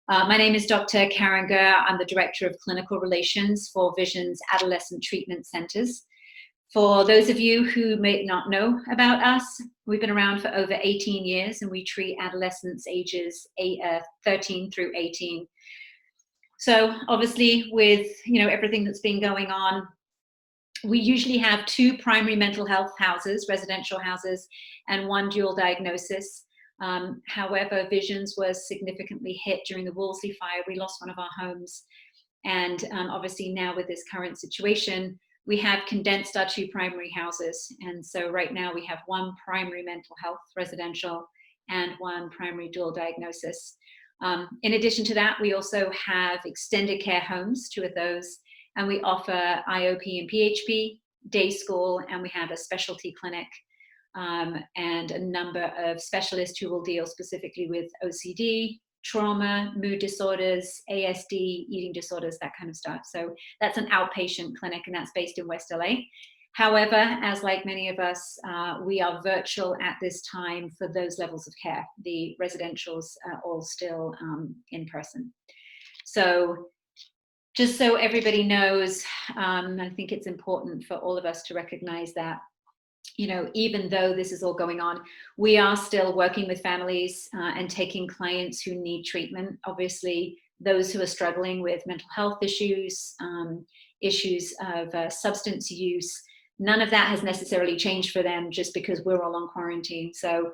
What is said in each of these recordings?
My name is Dr. Karen Gurr. I'm the Director of Clinical Relations for Vision's Adolescent Treatment Centers. For those of you who may not know about us, we've been around for over 18 years and we treat adolescents ages 13 through 18. So obviously with everything that's been going on, we usually have 2 primary mental health houses, residential houses, and 1 dual diagnosis. However, Visions was significantly hit during the Wolseley fire. We lost one of our homes. And obviously now with this current situation, we have condensed our 2 primary houses. And so right now we have 1 primary mental health residential and 1 primary dual diagnosis. In addition to that, we also have extended care homes, 2 of those, and we offer IOP and PHP, day school, and we have a specialty clinic and a number of specialists who will deal specifically with OCD, trauma, mood disorders, ASD, eating disorders, that kind of stuff. So that's an outpatient clinic, and that's based in West LA. However, as like many of us, we are virtual at this time for those levels of care. The residentials are all still in person. So just so everybody knows, I think it's important for all of us to recognize that, even though this is all going on, we are still working with families and taking clients who need treatment. Obviously, those who are struggling with mental health issues, issues of substance use, none of that has necessarily changed for them just because we're all on quarantine. So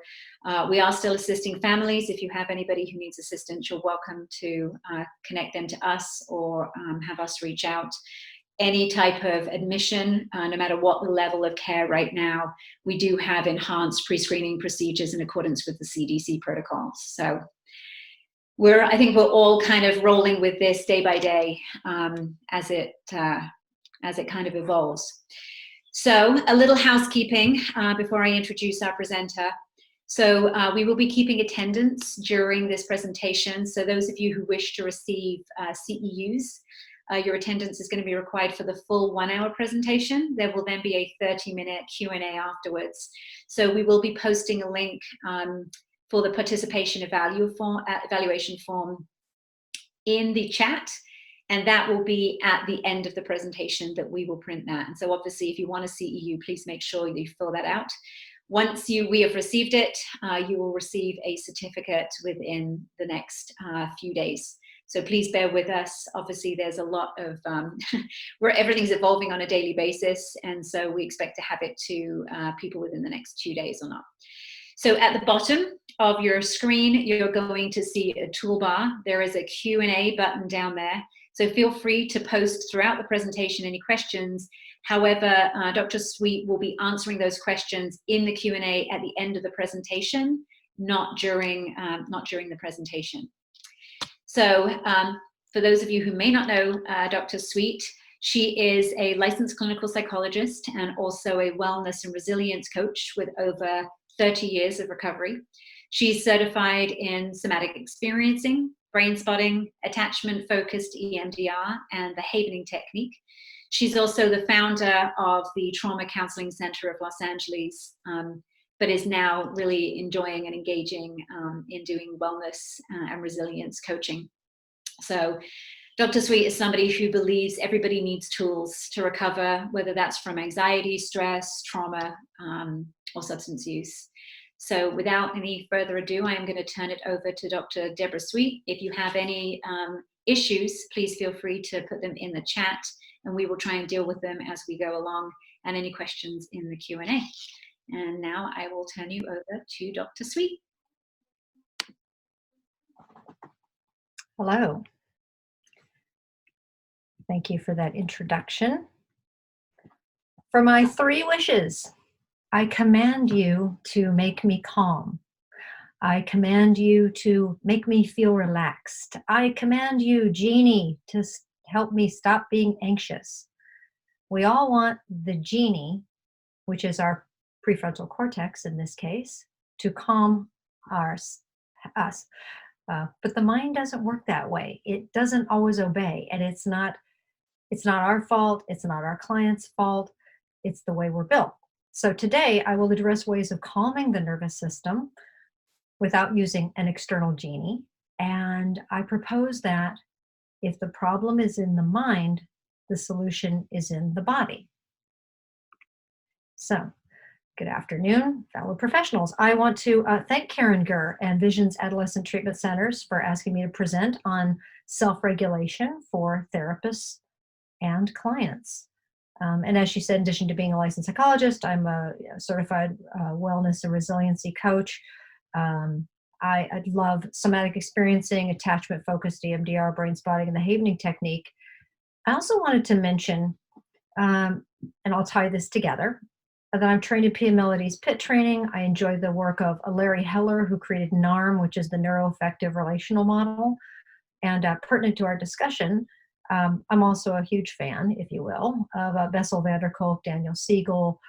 we are still assisting families. If you have anybody who needs assistance, you're welcome to connect them to us or have us reach out. Any type of admission, no matter what the level of care right now, we do have enhanced pre-screening procedures in accordance with the CDC protocols. So I think we're all kind of rolling with this day by day as it kind of evolves. So a little housekeeping before I introduce our presenter. So we will be keeping attendance during this presentation. So those of you who wish to receive CEUs, your attendance is going to be required for the full 1-hour presentation. There will then be a 30-minute Q&A afterwards. So we will be posting a link for the participation evaluation form in the chat. And that will be at the end of the presentation that we will print that. And so obviously, if you want a CEU, please make sure you fill that out. Once we have received it, you will receive a certificate within the next few days. So please bear with us. Obviously, there's a lot of, where everything's evolving on a daily basis. And so we expect to have it to people within the next 2 days or not. So at the bottom of your screen, you're going to see a toolbar. There is a Q&A button down there. So feel free to post throughout the presentation any questions. However, Dr. Sweet will be answering those questions in the Q&A at the end of the presentation, not during the presentation. So for those of you who may not know Dr. Sweet, she is a licensed clinical psychologist and also a wellness and resilience coach with over 30 years of recovery. She's certified in Somatic Experiencing, brain spotting, attachment-focused EMDR, and the Havening technique. She's also the founder of the Trauma Counseling Center of Los Angeles, but is now really enjoying and engaging in doing wellness and resilience coaching. So Dr. Sweet is somebody who believes everybody needs tools to recover, whether that's from anxiety, stress, trauma, or substance use. So without any further ado, I am going to turn it over to Dr. Deborah Sweet. If you have any issues, please feel free to put them in the chat and we will try and deal with them as we go along, and any questions in the Q&A. And now I will turn you over to Dr. Sweet. Hello. Thank you for that introduction. For my 3 wishes, I command you to make me calm. I command you to make me feel relaxed. I command you, Genie, to help me stop being anxious. We all want the genie, which is our prefrontal cortex in this case, to calm us. But the mind doesn't work that way. It doesn't always obey, and it's not our fault. It's not our client's fault. It's the way we're built. So today I will address ways of calming the nervous system without using an external genie, And I propose that if the problem is in the mind, the solution is in the body. So, good afternoon, fellow professionals. I want to thank Karen Gurr and Vision's Adolescent Treatment Centers for asking me to present on self-regulation for therapists and clients. And as she said, in addition to being a licensed psychologist, I'm a certified wellness and resiliency coach. I love somatic experiencing, attachment-focused EMDR, brain spotting, and the Havening technique. I also wanted to mention, and I'll tie this together, that I'm trained in Pia Melody's PIT training. I enjoy the work of Larry Heller, who created NARM, which is the neuroaffective relational model. And pertinent to our discussion, I'm also a huge fan, if you will, of Bessel van der Kolk, Daniel Siegel,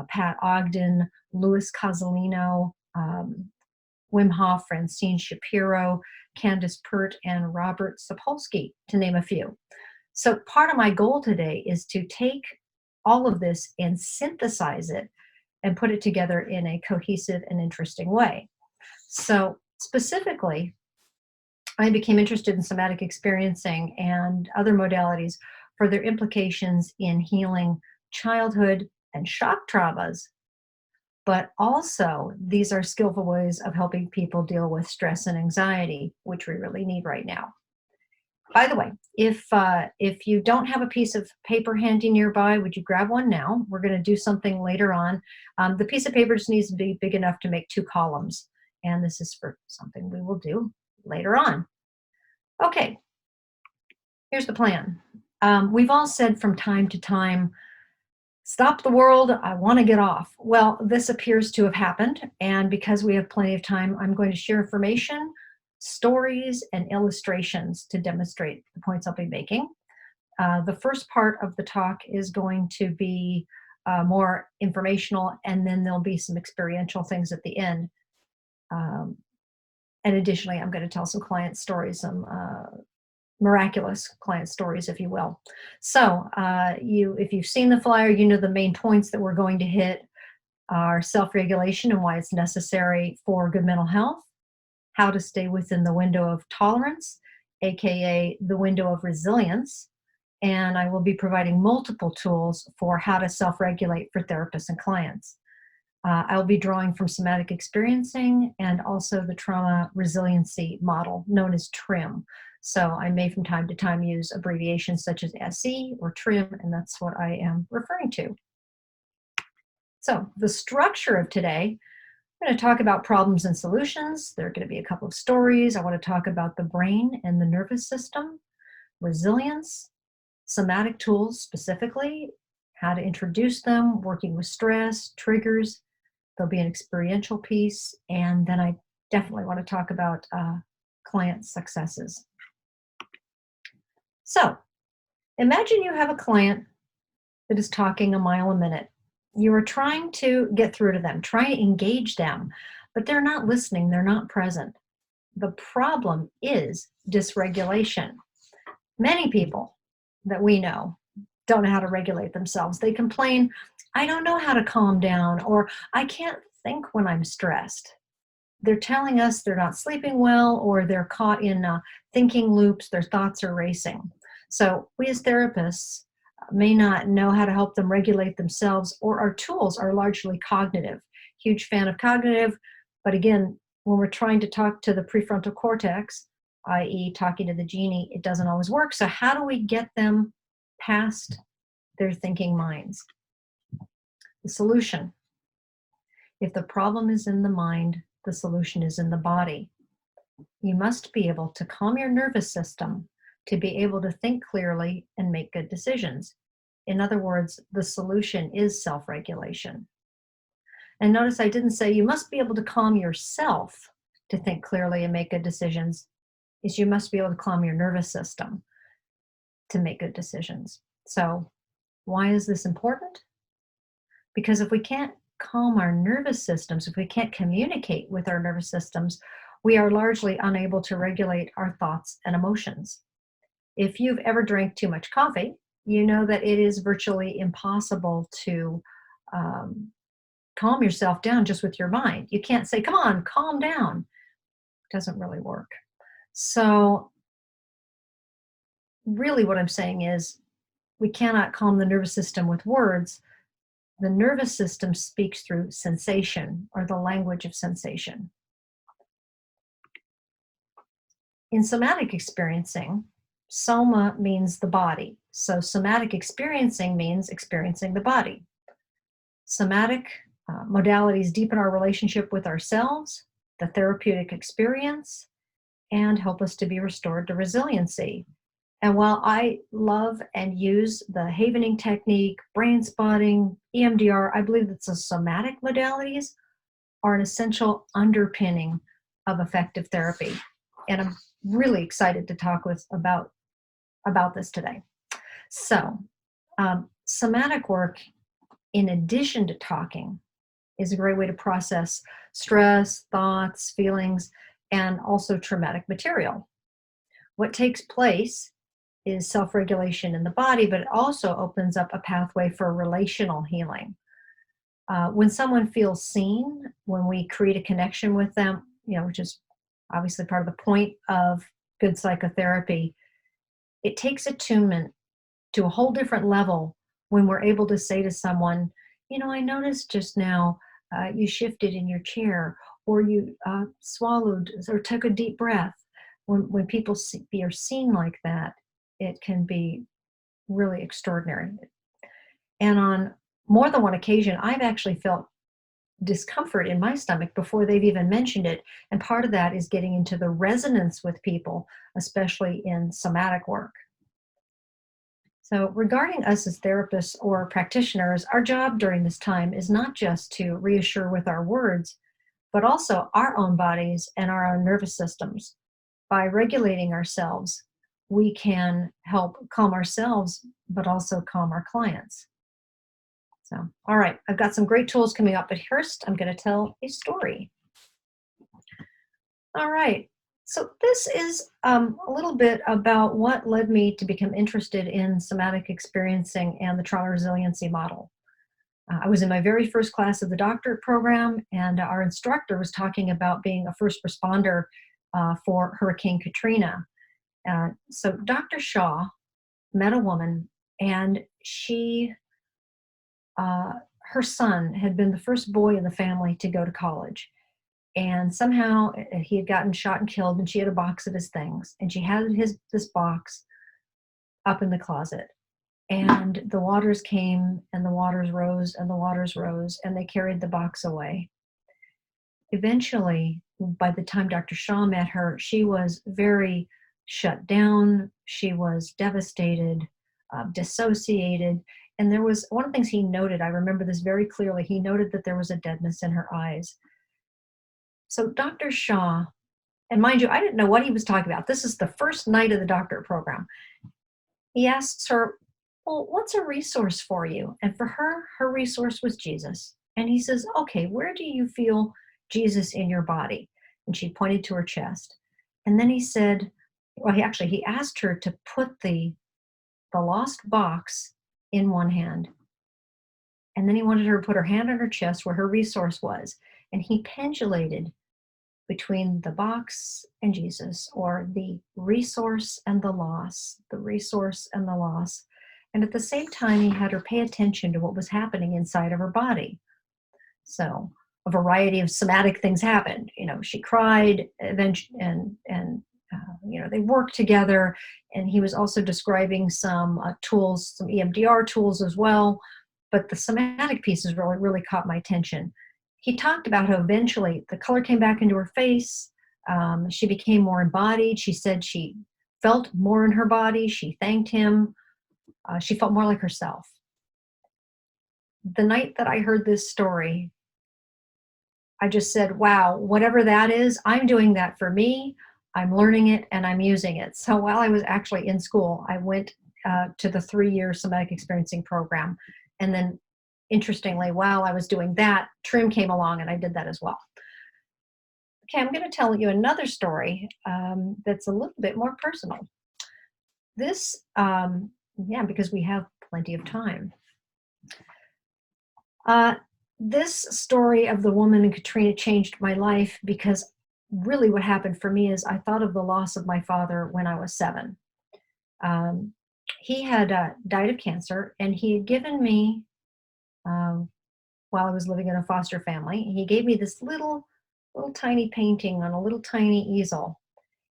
Pat Ogden, Louis Cozolino, Wim Hof, Francine Shapiro, Candace Pert, and Robert Sapolsky, to name a few. So part of my goal today is to take all of this and synthesize it and put it together in a cohesive and interesting way. So specifically, I became interested in somatic experiencing and other modalities for their implications in healing childhood and shock traumas. But also, these are skillful ways of helping people deal with stress and anxiety, which we really need right now. By the way, if you don't have a piece of paper handy nearby, would you grab one now? We're going to do something later on. The piece of paper just needs to be big enough to make 2 columns. And this is for something we will do later on. Okay, here's the plan. We've all said from time to time, stop the world, I want to get off. Well, this appears to have happened. And because we have plenty of time, I'm going to share information, stories, and illustrations to demonstrate the points I'll be making. The first part of the talk is going to be more informational, and then there'll be some experiential things at the end. And additionally, I'm going to tell some client stories, some miraculous client stories, if you will. So if you've seen the flyer, you know the main points that we're going to hit are self-regulation and why it's necessary for good mental health, how to stay within the window of tolerance, aka the window of resilience, and I will be providing multiple tools for how to self-regulate for therapists and clients. I'll be drawing from somatic experiencing and also the trauma resiliency model known as TRIM. So I may from time to time use abbreviations such as SE or TRIM, and that's what I am referring to. So the structure of today, I'm going to talk about problems and solutions. There are going to be a couple of stories. I want to talk about the brain and the nervous system, resilience, somatic tools specifically, how to introduce them, working with stress, triggers. There'll be an experiential piece, and then I definitely want to talk about client successes. So imagine you have a client that is talking a mile a minute. You are trying to get through to them, trying to engage them, but they're not listening, they're not present. The problem is dysregulation. Many people that we know don't know how to regulate themselves. They complain, I don't know how to calm down, or I can't think when I'm stressed. They're telling us they're not sleeping well, or they're caught in thinking loops, their thoughts are racing. So we as therapists may not know how to help them regulate themselves, or our tools are largely cognitive. Huge fan of cognitive, but again, when we're trying to talk to the prefrontal cortex, i.e. talking to the genie, it doesn't always work. So how do we get them past their thinking minds? The solution. If the problem is in the mind, the solution is in the body. You must be able to calm your nervous system to be able to think clearly and make good decisions. In other words, the solution is self-regulation. And notice I didn't say you must be able to calm yourself to think clearly and make good decisions. Is you must be able to calm your nervous system to make good decisions. So why is this important? Because if we can't calm our nervous systems, if we can't communicate with our nervous systems, we are largely unable to regulate our thoughts and emotions. If you've ever drank too much coffee, you know that it is virtually impossible to calm yourself down just with your mind. You can't say, come on, calm down. It doesn't really work. So really what I'm saying is we cannot calm the nervous system with words. The nervous system speaks through sensation, or the language of sensation. In somatic experiencing, soma means the body. So somatic experiencing means experiencing the body. Somatic modalities deepen our relationship with ourselves, the therapeutic experience, and help us to be restored to resiliency. And while I love and use the havening technique, brain spotting, EMDR, I believe that the somatic modalities are an essential underpinning of effective therapy. And I'm really excited to talk about this today. So, somatic work, in addition to talking, is a great way to process stress, thoughts, feelings, and also traumatic material. What takes place is self-regulation in the body, but it also opens up a pathway for relational healing. When someone feels seen, when we create a connection with them, which is obviously part of the point of good psychotherapy, it takes attunement to a whole different level when we're able to say to someone, I noticed just now you shifted in your chair, or you swallowed or took a deep breath. When people are seen like that, it can be really extraordinary. And on more than one occasion, I've actually felt discomfort in my stomach before they've even mentioned it. And part of that is getting into the resonance with people, especially in somatic work. So regarding us as therapists or practitioners, our job during this time is not just to reassure with our words, but also our own bodies and our own nervous systems. By regulating ourselves, we can help calm ourselves, but also calm our clients. So, all right, I've got some great tools coming up, but first I'm going to tell a story. All right, so this is a little bit about what led me to become interested in somatic experiencing and the trauma resiliency model. I was in my very first class of the doctorate program, and our instructor was talking about being a first responder for Hurricane Katrina. So Dr. Shaw met a woman, and her son had been the first boy in the family to go to college. And somehow he had gotten shot and killed, and she had a box of his things. And she had this box up in the closet. And the waters came, and the waters rose, and the waters rose, and they carried the box away. Eventually, by the time Dr. Shaw met her, she was very shut down. She was devastated, dissociated. And there was one of the things he noted, I remember this very clearly, he noted that there was a deadness in her eyes. So Dr. Shaw, and mind you, I didn't know what he was talking about. This is the first night of the doctorate program. He asks her, well, what's a resource for you? And for her, her resource was Jesus. And he says, okay, where do you feel Jesus in your body? And she pointed to her chest. And then he said, well, he asked her to put the lost box in one hand. And then he wanted her to put her hand on her chest where her resource was. And he pendulated between the box and Jesus, or the resource and the loss, the resource and the loss. And at the same time, he had her pay attention to what was happening inside of her body. So a variety of somatic things happened. She cried, eventually, and they worked together. And he was also describing some tools, some EMDR tools as well. But the somatic pieces really caught my attention. He talked about how eventually the color came back into her face. She became more embodied. She said she felt more in her body. She thanked him. She felt more like herself. The night that I heard this story, I just said, wow, whatever that is, I'm doing that for me. I'm learning it and I'm using it. So while I was actually in school, I went to the 3-year Somatic Experiencing program. And then interestingly, while I was doing that, TRIM came along and I did that as well. Okay, I'm going to tell you another story that's a little bit more personal. This, because we have plenty of time. This story of the woman in Katrina changed my life because really what happened for me is I thought of the loss of my father when I was 7. Um, he had died of cancer, and he had given me, um, while I was living in a foster family, he gave me this little tiny painting on a little tiny easel.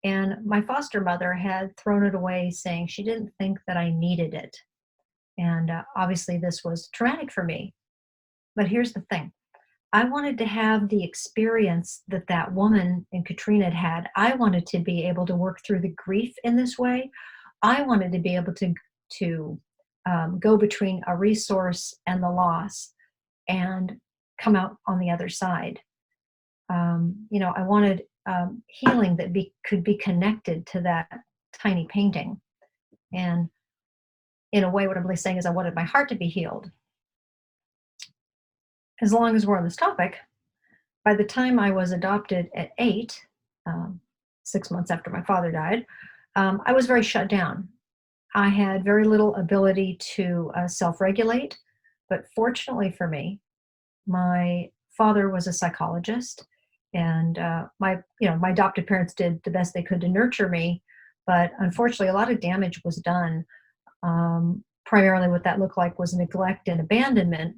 And my foster mother had thrown it away, saying she didn't think that I needed it. And obviously, this was traumatic for me. But here's the thing, I wanted to have the experience that that woman and Katrina had had. I wanted to be able to work through the grief in this way. I wanted to be able to go between a resource and the loss and come out on the other side. I wanted healing that could be connected to that tiny painting. And in a way, what I'm really saying is I wanted my heart to be healed. As long as we're on this topic, by the time I was adopted at 8, 6 months after my father died, I was very shut down. I had very little ability to self-regulate, but fortunately for me, my father was a psychologist, and my adopted parents did the best they could to nurture me, but unfortunately, a lot of damage was done. Primarily, what that looked like was neglect and abandonment,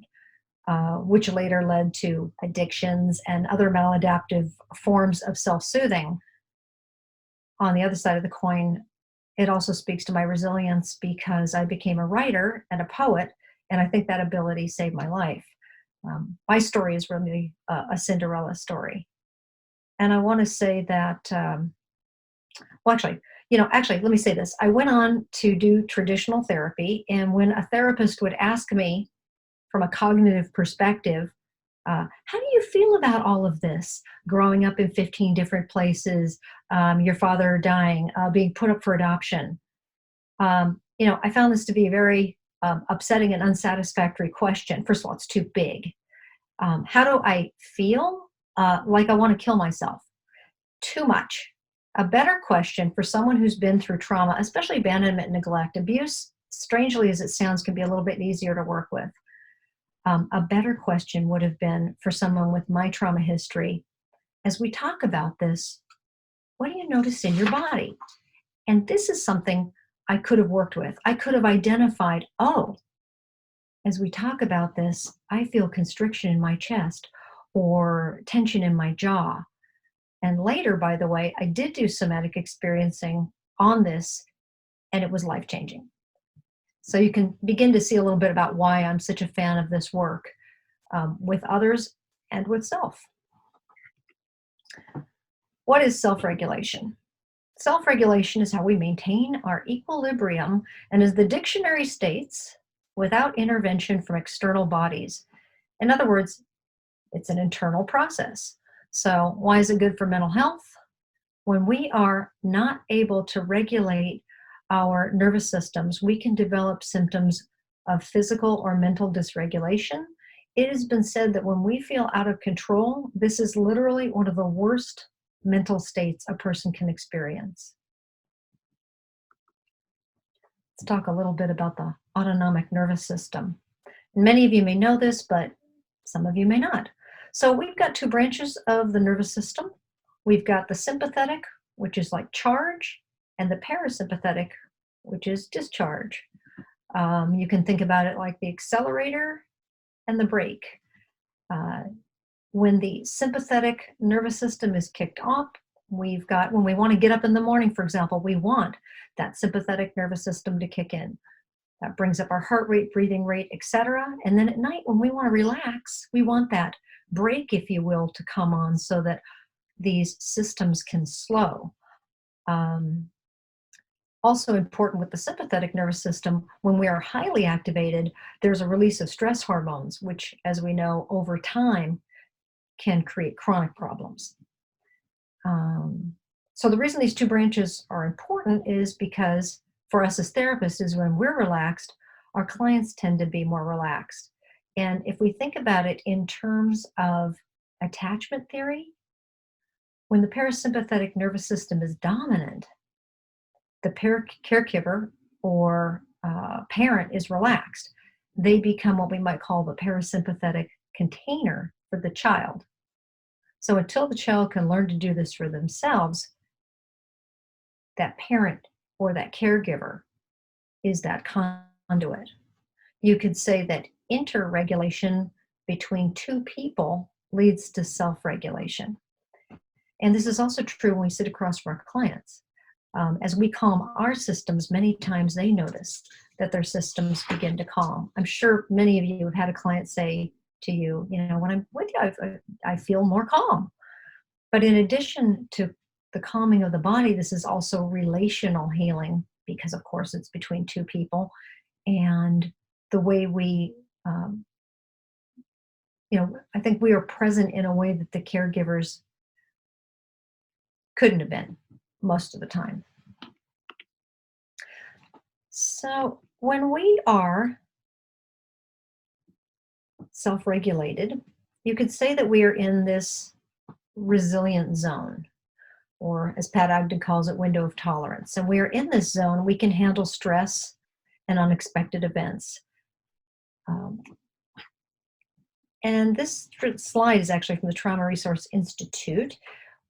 which later led to addictions and other maladaptive forms of self-soothing. On the other side of the coin, it also speaks to my resilience because I became a writer and a poet, and I think that ability saved my life. My story is really a Cinderella story. And I want to say that, let me say this. I went on to do traditional therapy, and when a therapist would ask me from a cognitive perspective, how do you feel about all of this? Growing up in 15 different places, your father dying, being put up for adoption. I found this to be a very upsetting and unsatisfactory question. First of all, it's too big. How do I feel? Like I want to kill myself. Too much. A better question for someone who's been through trauma, especially abandonment, neglect, abuse, strangely as it sounds, can be a little bit easier to work with. A better question would have been for someone with my trauma history, as we talk about this, what do you notice in your body? And this is something I could have worked with. I could have identified, as we talk about this, I feel constriction in my chest or tension in my jaw. And later, by the way, I did do somatic experiencing on this, and it was life-changing. So you can begin to see a little bit about why I'm such a fan of this work with others and with self. What is self-regulation? Self-regulation is how we maintain our equilibrium, and as the dictionary states, without intervention from external bodies. In other words, it's an internal process. So why is it good for mental health? When we are not able to regulate our nervous systems, we can develop symptoms of physical or mental dysregulation. It has been said that when we feel out of control, this is literally one of the worst mental states a person can experience. Let's talk a little bit about the autonomic nervous system. Many of you may know this, but some of you may not. So we've got 2 branches of the nervous system. We've got the sympathetic, which is like charge, and the parasympathetic, which is discharge. You can think about it like the accelerator and the brake. When the sympathetic nervous system is kicked off, when we want to get up in the morning, for example, we want that sympathetic nervous system to kick in. That brings up our heart rate, breathing rate, etc. And then at night, when we want to relax, we want that brake, if you will, to come on so that these systems can slow. Also important with the sympathetic nervous system, when we are highly activated, there's a release of stress hormones, which, as we know, over time can create chronic problems. So the reason these 2 branches are important is because for us as therapists is when we're relaxed, our clients tend to be more relaxed. And if we think about it in terms of attachment theory, when the parasympathetic nervous system is dominant, the caregiver or parent is relaxed. They become what we might call the parasympathetic container for the child. So until the child can learn to do this for themselves, that parent or that caregiver is that conduit. You could say that interregulation between two people leads to self-regulation. And this is also true when we sit across from our clients. As we calm our systems, many times they notice that their systems begin to calm. I'm sure many of you have had a client say to you, when I'm with you, I feel more calm. But in addition to the calming of the body, this is also relational healing because, of course, it's between two people. And the way we, I think we are present in a way that the caregivers couldn't have been most of the time. So when we are self-regulated, you could say that we are in this resilient zone, or as Pat Ogden calls it, window of tolerance. And we are in this zone, we can handle stress and unexpected events. And this slide is actually from the Trauma Resource Institute.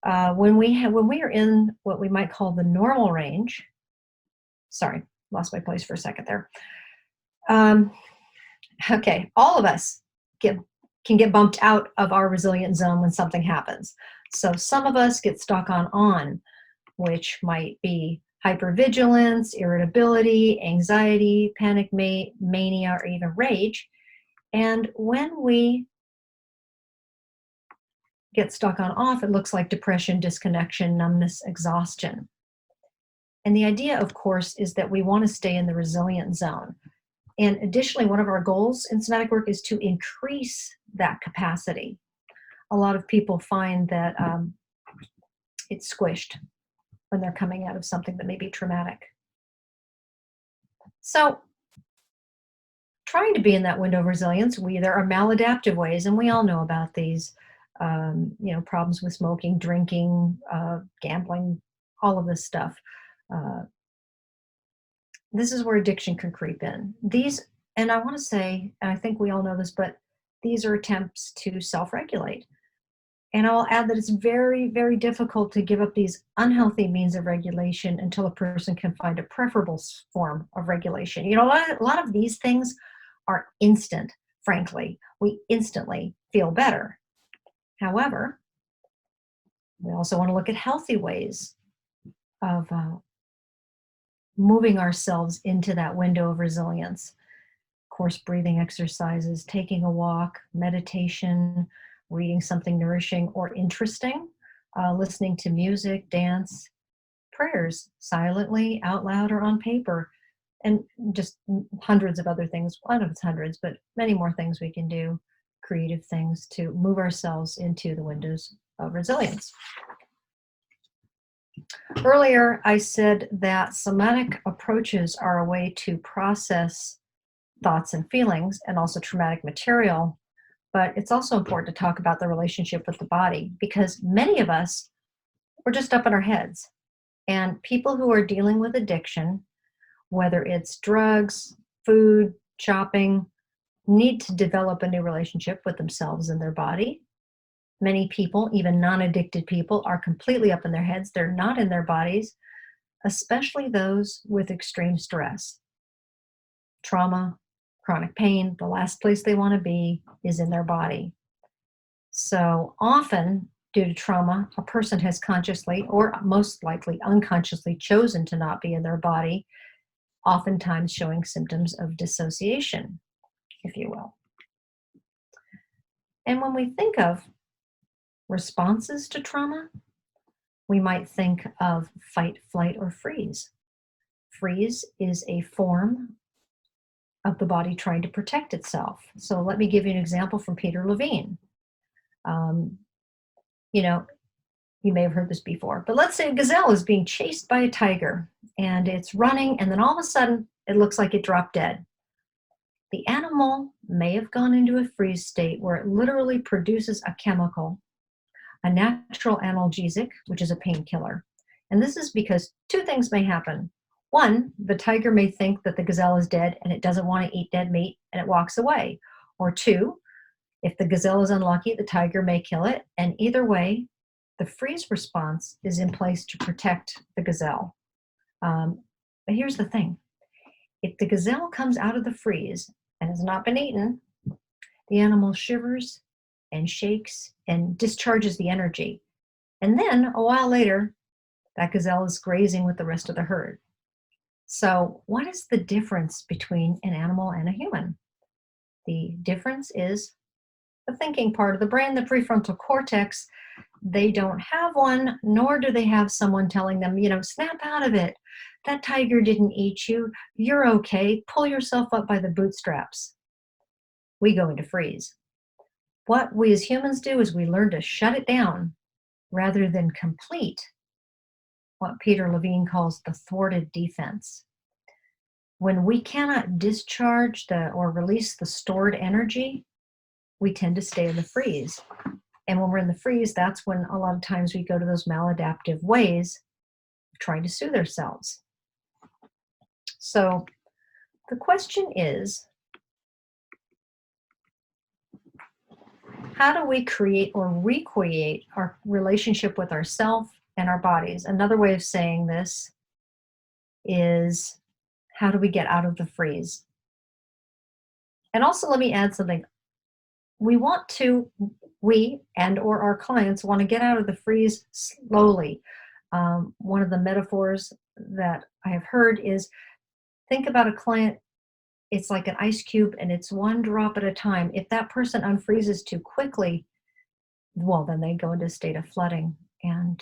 When we are in what we might call the normal range, sorry, lost my place for a second there. Okay, all of us can get bumped out of our resilient zone when something happens. So some of us get stuck on, which might be hypervigilance, irritability, anxiety, panic, mania, or even rage. And when we get stuck on off, it looks like depression, disconnection, numbness, exhaustion. And the idea, of course, is that we want to stay in the resilient zone. And additionally, one of our goals in somatic work is to increase that capacity. A lot of people find that it's squished when they're coming out of something that may be traumatic. So trying to be in that window of resilience, there are maladaptive ways, and we all know about these, problems with smoking, drinking, gambling, all of this stuff. This is where addiction can creep in. And I want to say, and I think we all know this, but these are attempts to self-regulate. And I'll add that it's very, very difficult to give up these unhealthy means of regulation until a person can find a preferable form of regulation. A lot of these things are instant, frankly. We instantly feel better. However, we also want to look at healthy ways of moving ourselves into that window of resilience. Of course, breathing exercises, taking a walk, meditation, reading something nourishing or interesting, listening to music, dance, prayers, silently, out loud, or on paper, and just hundreds of other things. I don't know if it's hundreds, but many more things we can do, creative things to move ourselves into the windows of resilience. Earlier, I said that somatic approaches are a way to process thoughts and feelings and also traumatic material, but it's also important to talk about the relationship with the body because many of us, we're just up in our heads. And people who are dealing with addiction, whether it's drugs, food, shopping, need to develop a new relationship with themselves and their body. Many people, even non-addicted people, are completely up in their heads. They're not in their bodies, especially those with extreme stress. Trauma, chronic pain, the last place they want to be is in their body. So often, due to trauma, a person has consciously or most likely unconsciously chosen to not be in their body, oftentimes showing symptoms of dissociation, if you will. And when we think of responses to trauma, we might think of fight, flight, or freeze. Freeze is a form of the body trying to protect itself. So let me give you an example from Peter Levine. You may have heard this before, but let's say a gazelle is being chased by a tiger and it's running, and then all of a sudden it looks like it dropped dead. The animal may have gone into a freeze state where it literally produces a chemical, a natural analgesic, which is a painkiller. And this is because two things may happen. One, the tiger may think that the gazelle is dead and it doesn't want to eat dead meat and it walks away. Or two, If the gazelle is unlucky, the tiger may kill it. And either way, the freeze response is in place to protect the gazelle. But here's the thing. If the gazelle comes out of the freeze and has not been eaten, the animal shivers and shakes and discharges the energy. And then a while later, that gazelle is grazing with the rest of the herd. So what is the difference between an animal and a human? The difference is the thinking part of the brain, the prefrontal cortex. They don't have one, nor do they have someone telling them, snap out of it. That tiger didn't eat you. You're okay. Pull yourself up by the bootstraps. We go into freeze. What we as humans do is we learn to shut it down rather than complete what Peter Levine calls the thwarted defense. When we cannot discharge or release the stored energy, we tend to stay in the freeze. And when we're in the freeze, that's when a lot of times we go to those maladaptive ways of trying to soothe ourselves. So the question is, how do we create or recreate our relationship with ourselves and our bodies? Another way of saying this is, how do we get out of the freeze? And also, let me add something. We and or our clients want to get out of the freeze slowly. One of the metaphors that I have heard is, think about a client. It's like an ice cube and it's one drop at a time. If that person unfreezes too quickly, well, then they go into a state of flooding, and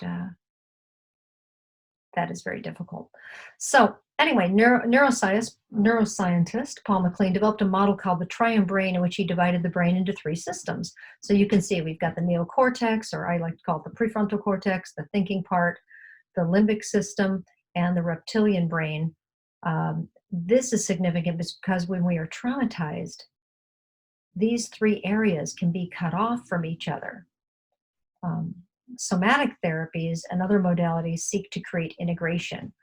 that is very difficult. So anyway, neuroscientist Paul MacLean developed a model called the triune brain, in which he divided the brain into 3 systems. So you can see we've got the neocortex, or I like to call it the prefrontal cortex, the thinking part, the limbic system, and the reptilian brain. This is significant because when we are traumatized, these 3 areas can be cut off from each other. Somatic therapies and other modalities seek to create integration.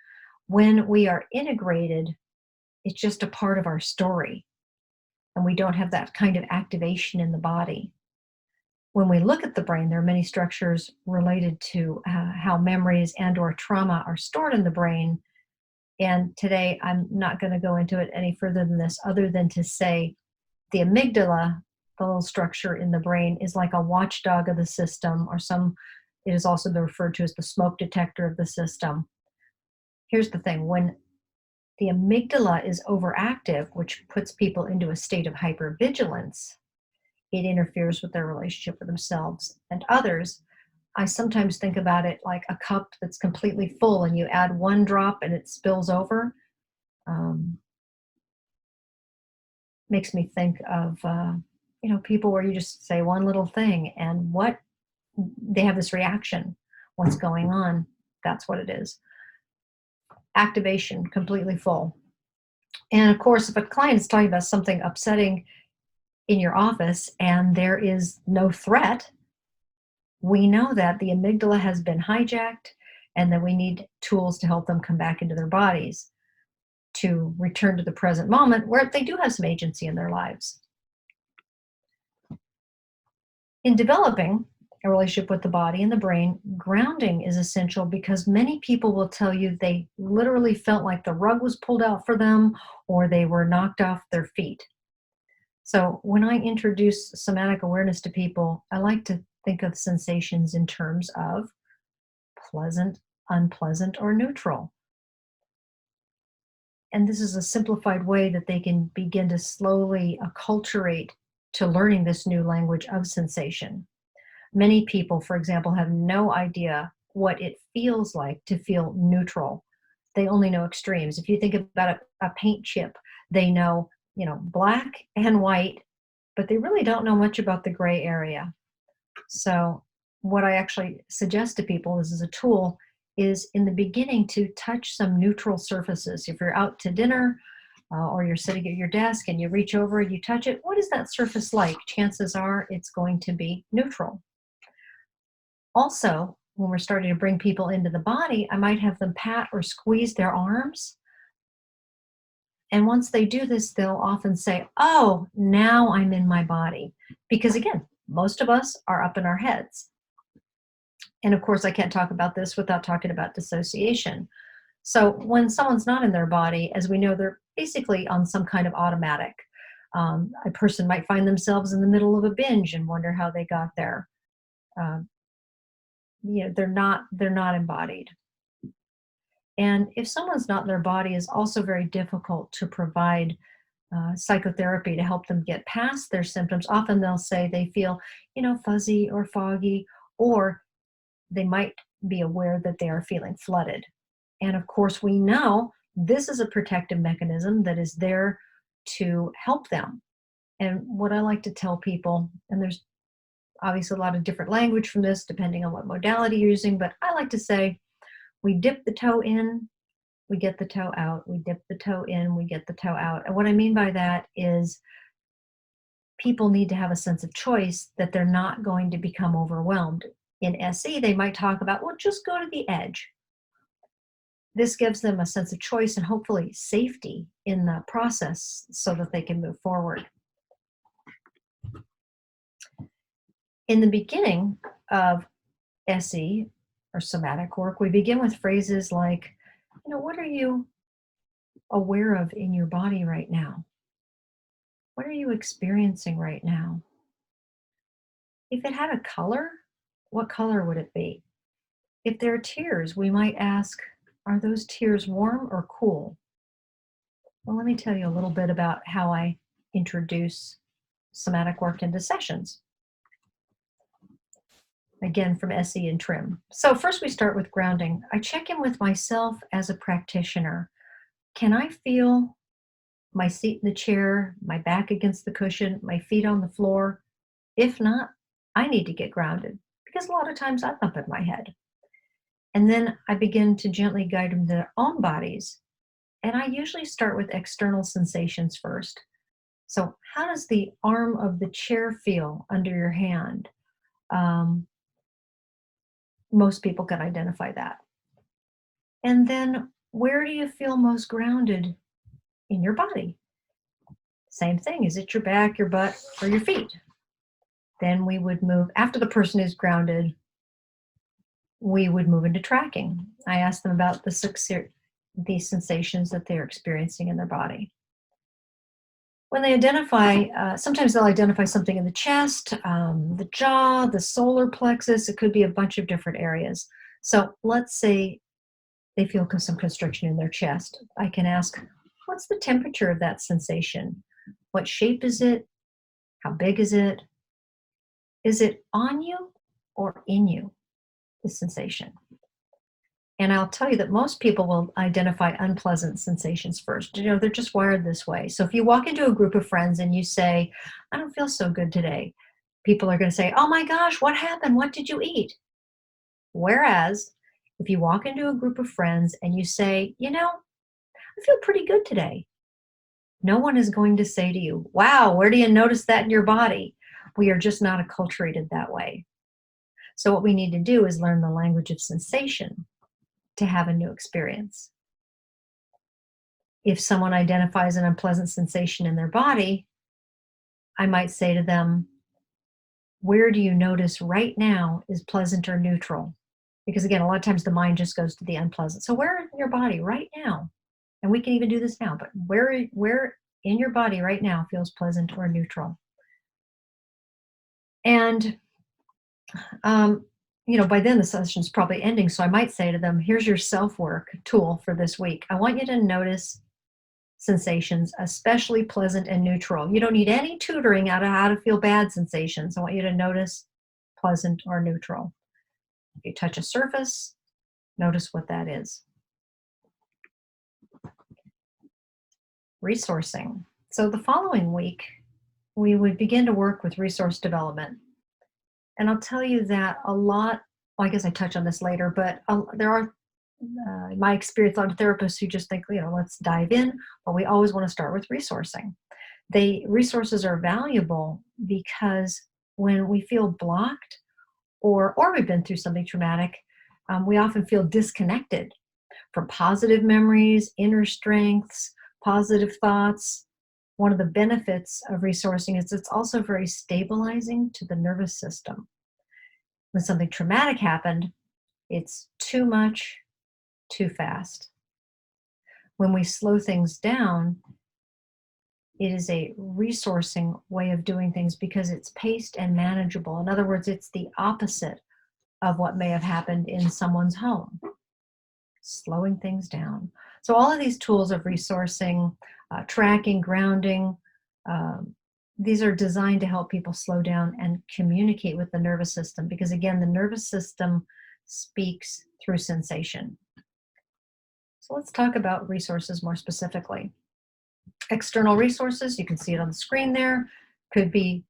When we are integrated, it's just a part of our story, and we don't have that kind of activation in the body. When we look at the brain, there are many structures related to how memories and or trauma are stored in the brain. And today, I'm not going to go into it any further than this, other than to say the amygdala, the little structure in the brain, is like a watchdog of the system, it is also been referred to as the smoke detector of the system. Here's the thing. When the amygdala is overactive, which puts people into a state of hypervigilance, it interferes with their relationship with themselves and others. I sometimes think about it like a cup that's completely full and you add 1 drop and it spills over. Makes me think of, people where you just say one little thing and they have this reaction. What's going on? That's what it is. Activation, completely full. And of course, if a client is talking about something upsetting in your office and there is no threat, we know that the amygdala has been hijacked and that we need tools to help them come back into their bodies to return to the present moment where they do have some agency in their lives. In developing a relationship with the body and the brain, grounding is essential, because many people will tell you they literally felt like the rug was pulled out for them or they were knocked off their feet. So when I introduce somatic awareness to people, I like to think of sensations in terms of pleasant, unpleasant, or neutral. And this is a simplified way that they can begin to slowly acculturate to learning this new language of sensation. Many people, for example, have no idea what it feels like to feel neutral. They only know extremes. If you think about a paint chip, they know, black and white, but they really don't know much about the gray area. So what I actually suggest to people, this is a tool, is in the beginning to touch some neutral surfaces. If you're out to dinner or you're sitting at your desk and you reach over and you touch it, what is that surface like? Chances are it's going to be neutral. Also, when we're starting to bring people into the body, I might have them pat or squeeze their arms. And once they do this, they'll often say, oh, now I'm in my body. Because again, most of us are up in our heads. And of course, I can't talk about this without talking about dissociation. So when someone's not in their body, as we know, they're basically on some kind of automatic. A person might find themselves in the middle of a binge and wonder how they got there. They're not embodied. And if someone's not in their body, it's also very difficult to provide psychotherapy to help them get past their symptoms. Often they'll say they feel, fuzzy or foggy, or they might be aware that they are feeling flooded. And of course, we know this is a protective mechanism that is there to help them. And what I like to tell people, and there's obviously a lot of different language from this depending on what modality you're using, but I like to say, we dip the toe in, we get the toe out. We dip the toe in, we get the toe out. And what I mean by that is people need to have a sense of choice that they're not going to become overwhelmed. In SE, they might talk about, well, just go to the edge. This gives them a sense of choice and hopefully safety in the process so that they can move forward. In the beginning of SE, or somatic work, we begin with phrases like, what are you aware of in your body right now? What are you experiencing right now? If it had a color, what color would it be? If there are tears, we might ask, are those tears warm or cool? Well, let me tell you a little bit about how I introduce somatic work into sessions. Again, from SE and TRIM. So first we start with grounding. I check in with myself as a practitioner. Can I feel my seat in the chair, my back against the cushion, my feet on the floor? If not, I need to get grounded because a lot of times I'm up in my head. And then I begin to gently guide them to their own bodies. And I usually start with external sensations first. So how does the arm of the chair feel under your hand? Most people can identify that. And then where do you feel most grounded in your body? Same thing. Is it your back, your butt, or your feet? Then we would move, after the person is grounded, we would move into tracking. I ask them about the sensations that they're experiencing in their body. When they identify, sometimes they'll identify something in the chest, the jaw, the solar plexus. It could be a bunch of different areas. So let's say they feel some constriction in their chest. I can ask, what's the temperature of that sensation? What shape is it? How big is it? Is it on you or in you, the sensation? And I'll tell you that most people will identify unpleasant sensations first. They're just wired this way. So if you walk into a group of friends and you say, I don't feel so good today, people are going to say, oh my gosh, what happened? What did you eat? Whereas if you walk into a group of friends and you say, I feel pretty good today, no one is going to say to you, wow, where do you notice that in your body? We are just not acculturated that way. So what we need to do is learn the language of sensation to have a new experience. If someone identifies an unpleasant sensation in their body, I might say to them, where do you notice right now is pleasant or neutral? Because again, a lot of times the mind just goes to the unpleasant. So where in your body right now, and we can even do this now, but where in your body right now feels pleasant or neutral? And by then the session's probably ending. So I might say to them, here's your self-work tool for this week. I want you to notice sensations, especially pleasant and neutral. You don't need any tutoring out of how to feel bad sensations. I want you to notice pleasant or neutral. If you touch a surface, notice what that is. Resourcing. So the following week, we would begin to work with resource development. And I'll tell you that a lot, well, I guess I touch on this later, but there are, in my experience, a lot of therapists who just think, let's dive in, but we always want to start with resourcing. Resources are valuable because when we feel blocked or we've been through something traumatic, we often feel disconnected from positive memories, inner strengths, positive thoughts. One of the benefits of resourcing is it's also very stabilizing to the nervous system. When something traumatic happened, it's too much, too fast. When we slow things down, it is a resourcing way of doing things because it's paced and manageable. In other words, it's the opposite of what may have happened in someone's home, slowing things down. So all of these tools of resourcing, tracking, grounding, these are designed to help people slow down and communicate with the nervous system because, again, the nervous system speaks through sensation. So let's talk about resources more specifically. External resources, you can see it on the screen there, could be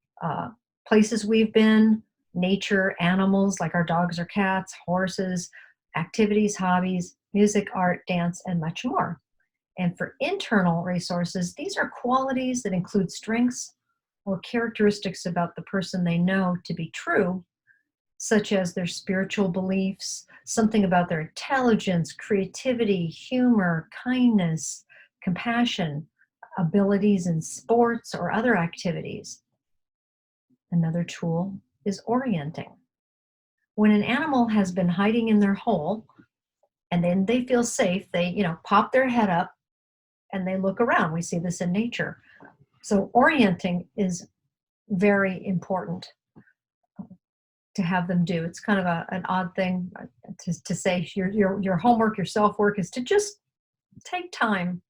places we've been, nature, animals like our dogs or cats, horses, activities, hobbies, music, art, dance, and much more. And for internal resources, these are qualities that include strengths or characteristics about the person they know to be true, such as their spiritual beliefs, something about their intelligence, creativity, humor, kindness, compassion, abilities in sports or other activities. Another tool is orienting. When an animal has been hiding in their hole and then they feel safe, they, pop their head up and they look around. We see this in nature. So orienting is very important to have them do. It's kind of an odd thing to say. Your homework, your self-work is to just take time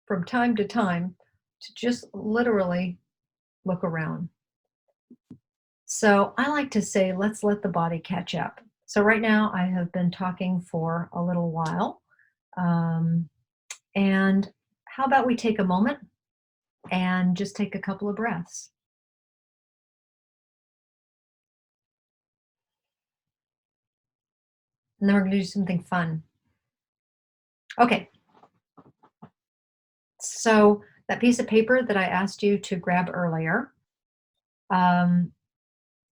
from time to time to just literally look around. So I like to say, let's let the body catch up. So right now I have been talking for a little while. And how about we take a moment and just take a couple of breaths? And then we're going to do something fun. Okay. So that piece of paper that I asked you to grab earlier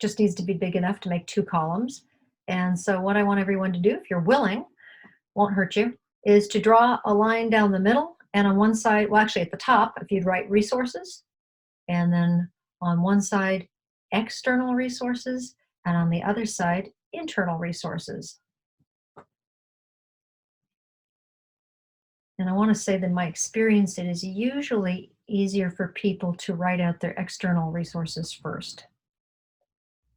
just needs to be big enough to make 2 columns. And so what I want everyone to do, if you're willing, won't hurt you, is to draw a line down the middle and on one side, well, actually at the top, if you'd write resources, and then on one side, external resources, and on the other side, internal resources. And I want to say that in my experience, it is usually easier for people to write out their external resources first.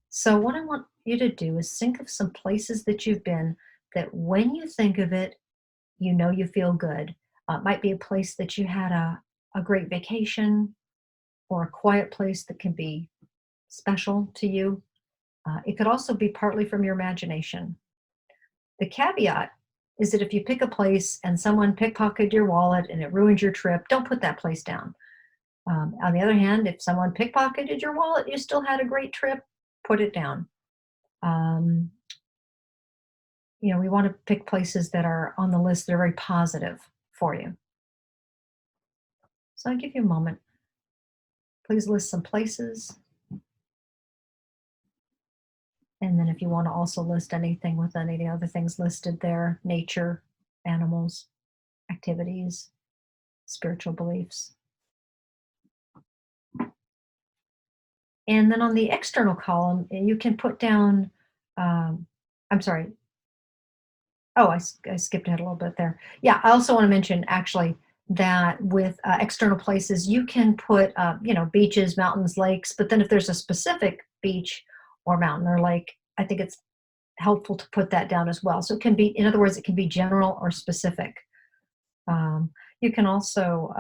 So what I want you to do is think of some places that you've been that when you think of it, you feel good. It might be a place that you had a great vacation or a quiet place that can be special to you. It could also be partly from your imagination. The caveat is that if you pick a place and someone pickpocketed your wallet and it ruined your trip, don't put that place down. On the other hand, if someone pickpocketed your wallet, you still had a great trip, put it down. We want to pick places that are on the list that are very positive for you. So I'll give you a moment. Please list some places. And then if you want to also list anything with any of the other things listed there, nature, animals, activities, spiritual beliefs. And then on the external column, you can put down, I'm sorry. Oh, I skipped ahead a little bit there. Yeah, I also want to mention actually that with external places, you can put, beaches, mountains, lakes, but then if there's a specific beach or mountain or lake, I think it's helpful to put that down as well. So it can be, in other words, it can be general or specific. You can also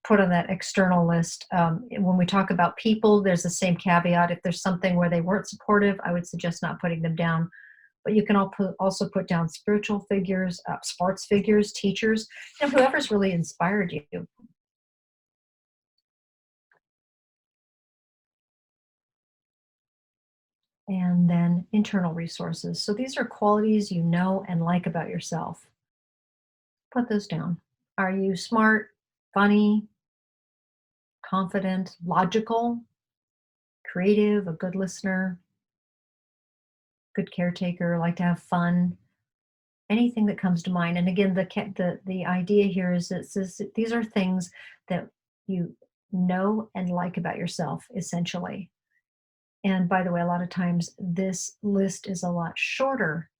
put on that external list, when we talk about people, there's the same caveat. If there's something where they weren't supportive, I would suggest not putting them down. But you can also put down spiritual figures, sports figures, teachers, and whoever's really inspired you. And then internal resources. So these are qualities you know and like about yourself. Put those down. Are you smart, funny, confident, logical, creative, a good listener, good caretaker, like to have fun? anything that comes to mind. And again, the idea here is that these are things that you know and like about yourself, essentially. And by the way, a lot of times this list is a lot shorter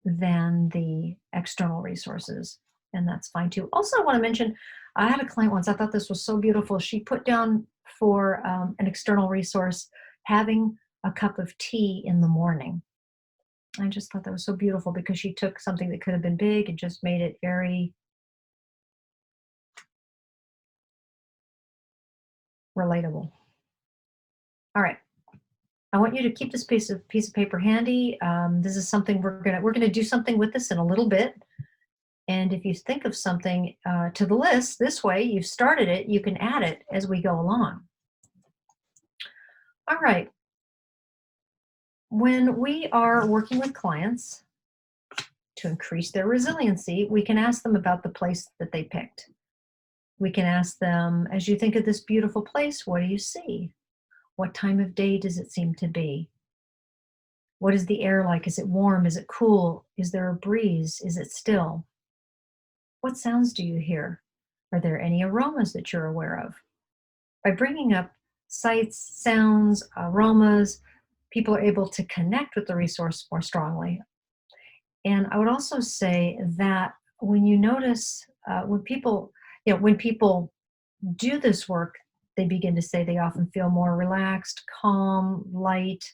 than the external resources, and that's fine too. Also, I want to mention, I had a client once, I thought this was so beautiful. She put down for an external resource, having a cup of tea in the morning. I just thought that was so beautiful because she took something that could have been big and just made it very relatable. All right. I want you to keep this piece of paper handy. This is something we're gonna do something with this in a little bit. And if you think of something to the list this way, you've started it, you can add it as we go along. All right. When we are working with clients to increase their resiliency, we can ask them about the place that they picked. We can ask them, as you think of this beautiful place, what do you see? What time of day does it seem to be? What is the air like? Is it warm? Is it cool? Is there a breeze? Is it still? What sounds do you hear? Are there any aromas that you're aware of? By bringing up sights, sounds, aromas, people are able to connect with the resource more strongly. And I would also say that when you notice, when people do this work, they begin to say they often feel more relaxed, calm, light.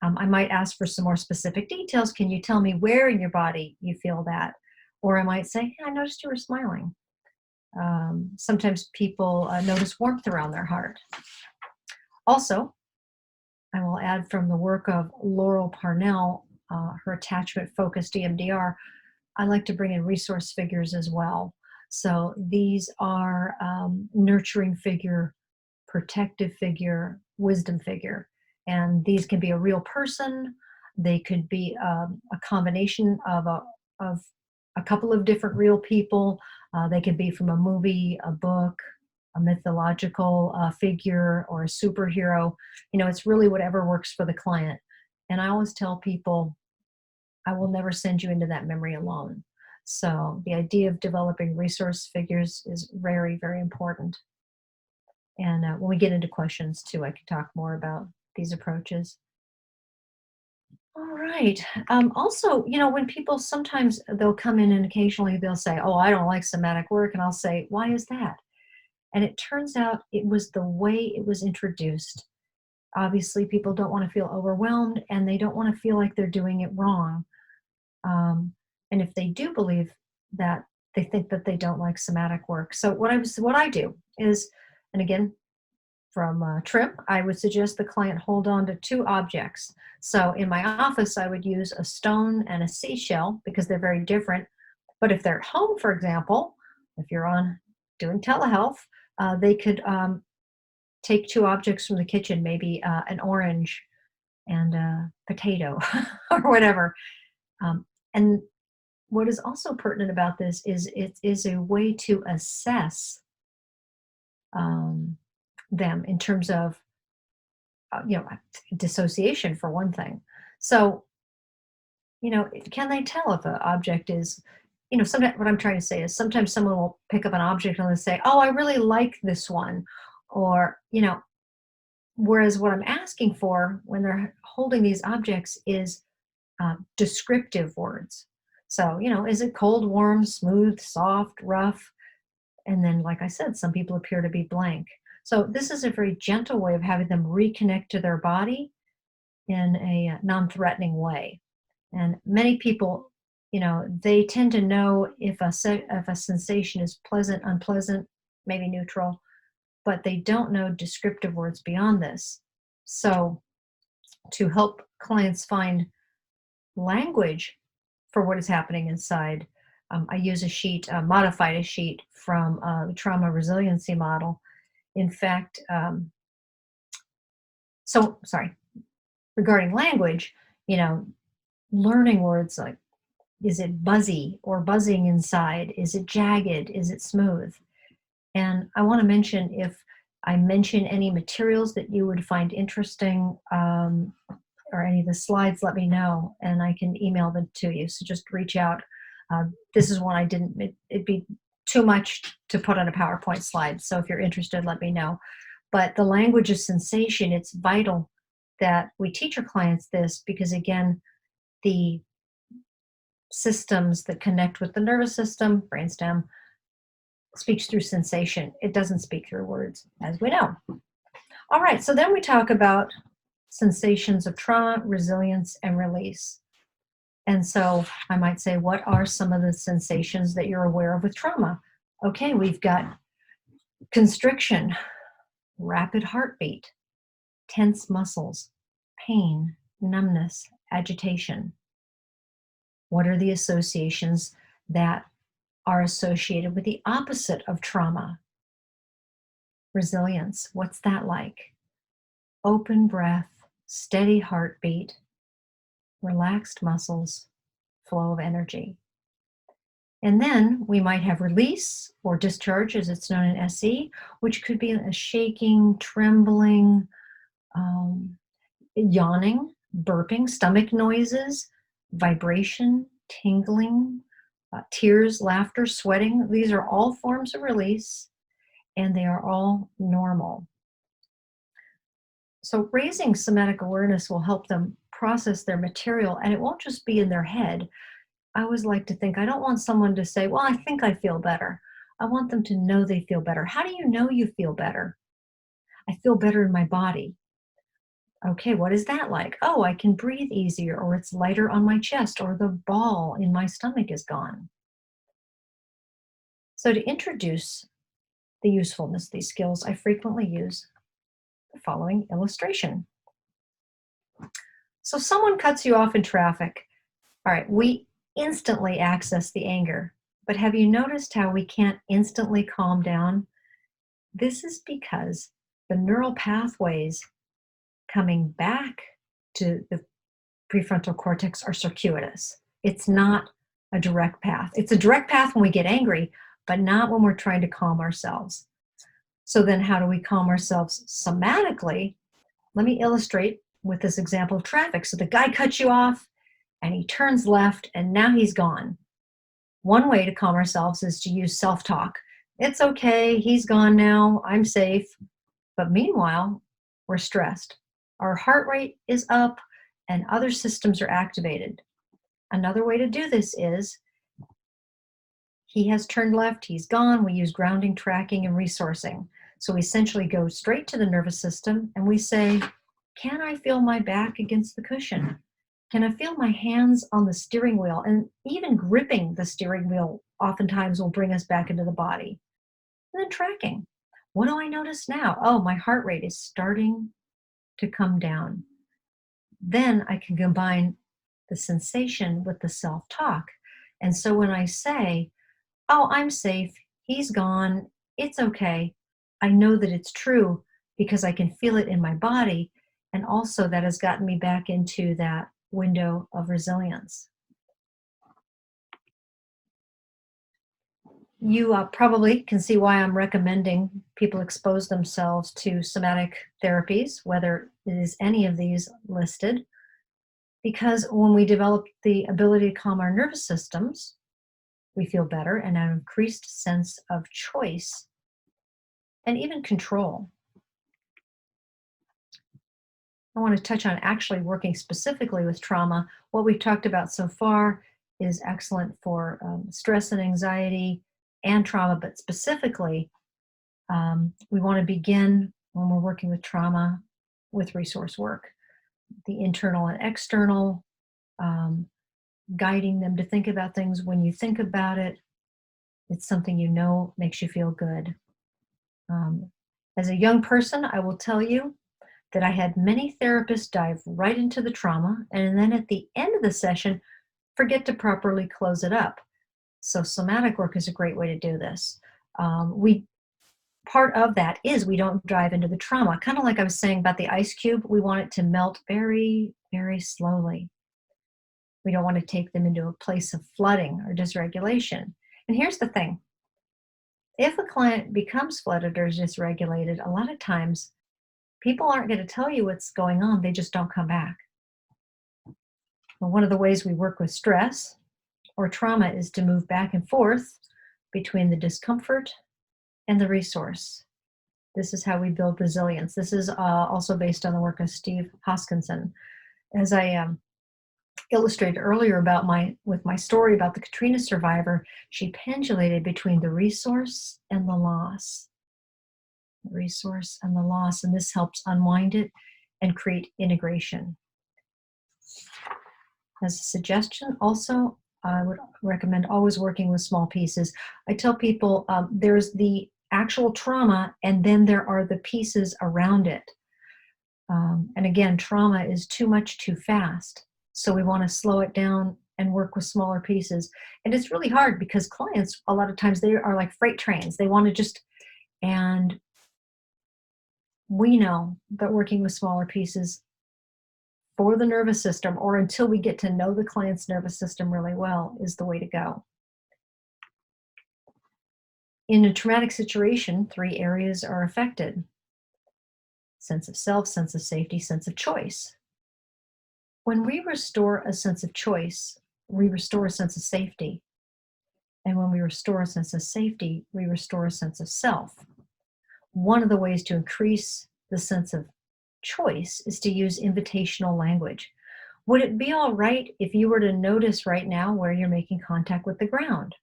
I might ask for some more specific details. Can you tell me where in your body you feel that? Or I might say, hey, I noticed you were smiling. Sometimes people notice warmth around their heart. Also, I will add from the work of Laurel Parnell, her attachment-focused EMDR, I like to bring in resource figures as well. So these are nurturing figure, protective figure, wisdom figure. And these can be a real person. They could be a combination of a couple of different real people. They can be from a movie, a book, a mythological figure, or a superhero. It's really whatever works for the client. And I always tell people, I will never send you into that memory alone. So the idea of developing resource figures is very, very important. And when we get into questions too, I can talk more about these approaches. All right. Also, when people sometimes they'll come in and occasionally they'll say, oh, I don't like somatic work. And I'll say, why is that? And it turns out it was the way it was introduced. Obviously, people don't want to feel overwhelmed and they don't want to feel like they're doing it wrong. And if they do believe that, they think that they don't like somatic work. So what I do is, and again, from Trim, I would suggest the client hold on to two objects. So in my office, I would use a stone and a seashell because they're very different. But if they're at home, for example, if you're doing telehealth, they could take two objects from the kitchen, maybe an orange and a potato or whatever. And what is also pertinent about this is it is a way to assess them in terms of, dissociation for one thing. So, can they tell if an object is, sometimes what I'm trying to say is sometimes someone will pick up an object and they'll say, oh, I really like this one. Or, whereas what I'm asking for when they're holding these objects is descriptive words. So, is it cold, warm, smooth, soft, rough? And then, like I said, some people appear to be blank. So this is a very gentle way of having them reconnect to their body in a non-threatening way. And many people, they tend to know if a sensation is pleasant, unpleasant, maybe neutral, but they don't know descriptive words beyond this. So to help clients find language for what is happening inside, I use a sheet, modified a sheet from the trauma resiliency model. In fact, regarding language, learning words like, is it buzzy or buzzing inside? Is it jagged? Is it smooth? And I want to mention, if I mention any materials that you would find interesting, or any of the slides, let me know, and I can email them to you. So just reach out. This is one I didn't, it'd be too much to put on a PowerPoint slide. So if you're interested, let me know. But the language of sensation, it's vital that we teach our clients this, because again, the systems that connect with the nervous system, brainstem, speaks through sensation. It doesn't speak through words, as we know. All right, so then we talk about sensations of trauma, resilience, and release. And so I might say, what are some of the sensations that you're aware of with trauma? Okay, we've got constriction, rapid heartbeat, tense muscles, pain, numbness, agitation. What are the associations that are associated with the opposite of trauma? Resilience, what's that like? Open breath, steady heartbeat, relaxed muscles, flow of energy. And then we might have release or discharge, as it's known in SE, which could be a shaking, trembling, yawning, burping, stomach noises, vibration, tingling, tears, laughter, sweating. These are all forms of release, and they are all normal. So raising somatic awareness will help them process their material, and it won't just be in their head. I always like to think, I don't want someone to say, well, I think I feel better. I want them to know they feel better. How do you know you feel better? I feel better in my body. Okay, what is that like? Oh, I can breathe easier, or it's lighter on my chest, or the ball in my stomach is gone. So to introduce the usefulness of these skills, I frequently use the following illustration. So someone cuts you off in traffic. All right, we instantly access the anger, but have you noticed how we can't instantly calm down? This is because the neural pathways coming back to the prefrontal cortex are circuitous. It's not a direct path. It's a direct path when we get angry, but not when we're trying to calm ourselves. So then how do we calm ourselves somatically? Let me illustrate with this example of traffic. So the guy cuts you off and he turns left and now he's gone. One way to calm ourselves is to use self-talk. It's okay, he's gone now, I'm safe. But meanwhile, we're stressed. Our heart rate is up and other systems are activated. Another way to do this is, he has turned left, he's gone. We use grounding, tracking, and resourcing. So we essentially go straight to the nervous system and we say, can I feel my back against the cushion? Can I feel my hands on the steering wheel? And even gripping the steering wheel oftentimes will bring us back into the body. And then tracking. What do I notice now? Oh, my heart rate is starting to come down. Then I can combine the sensation with the self-talk. And so when I say, oh, I'm safe, he's gone, it's okay, I know that it's true because I can feel it in my body. And also that has gotten me back into that window of resilience. You probably can see why I'm recommending people expose themselves to somatic therapies, whether it is any of these listed, because when we develop the ability to calm our nervous systems, we feel better and an increased sense of choice and even control. I want to touch on actually working specifically with trauma. What we've talked about so far is excellent for stress and anxiety and trauma, but specifically, we want to begin when we're working with trauma with resource work, the internal and external, guiding them to think about things. When you think about it, it's something you know makes you feel good. As a young person, I will tell you that I had many therapists dive right into the trauma and then at the end of the session, forget to properly close it up. So somatic work is a great way to do this. Part of that is we don't dive into the trauma. Kind of like I was saying about the ice cube, we want it to melt very, very slowly. We don't want to take them into a place of flooding or dysregulation. And here's the thing. If a client becomes flooded or dysregulated, a lot of times people aren't going to tell you what's going on. They just don't come back. Well, one of the ways we work with stress or trauma is to move back and forth between the discomfort and the resource. This is how we build resilience. This is also based on the work of Steve Hoskinson. As I illustrated earlier with my story about the Katrina survivor, she pendulated between the resource and the loss. The resource and the loss, and this helps unwind it and create integration. As a suggestion, also, I would recommend always working with small pieces. I tell people there's the actual trauma, and then there are the pieces around it. And again, trauma is too much too fast. So we want to slow it down and work with smaller pieces. And it's really hard because clients, a lot of times, they are like freight trains. They want to just, and we know that working with smaller pieces for the nervous system, or until we get to know the client's nervous system really well, is the way to go. In a traumatic situation, 3 areas are affected: sense of self, sense of safety, sense of choice. When we restore a sense of choice, we restore a sense of safety. And when we restore a sense of safety, we restore a sense of self. One of the ways to increase the sense of choice is to use invitational language. Would it be all right if you were to notice right now where you're making contact with the ground?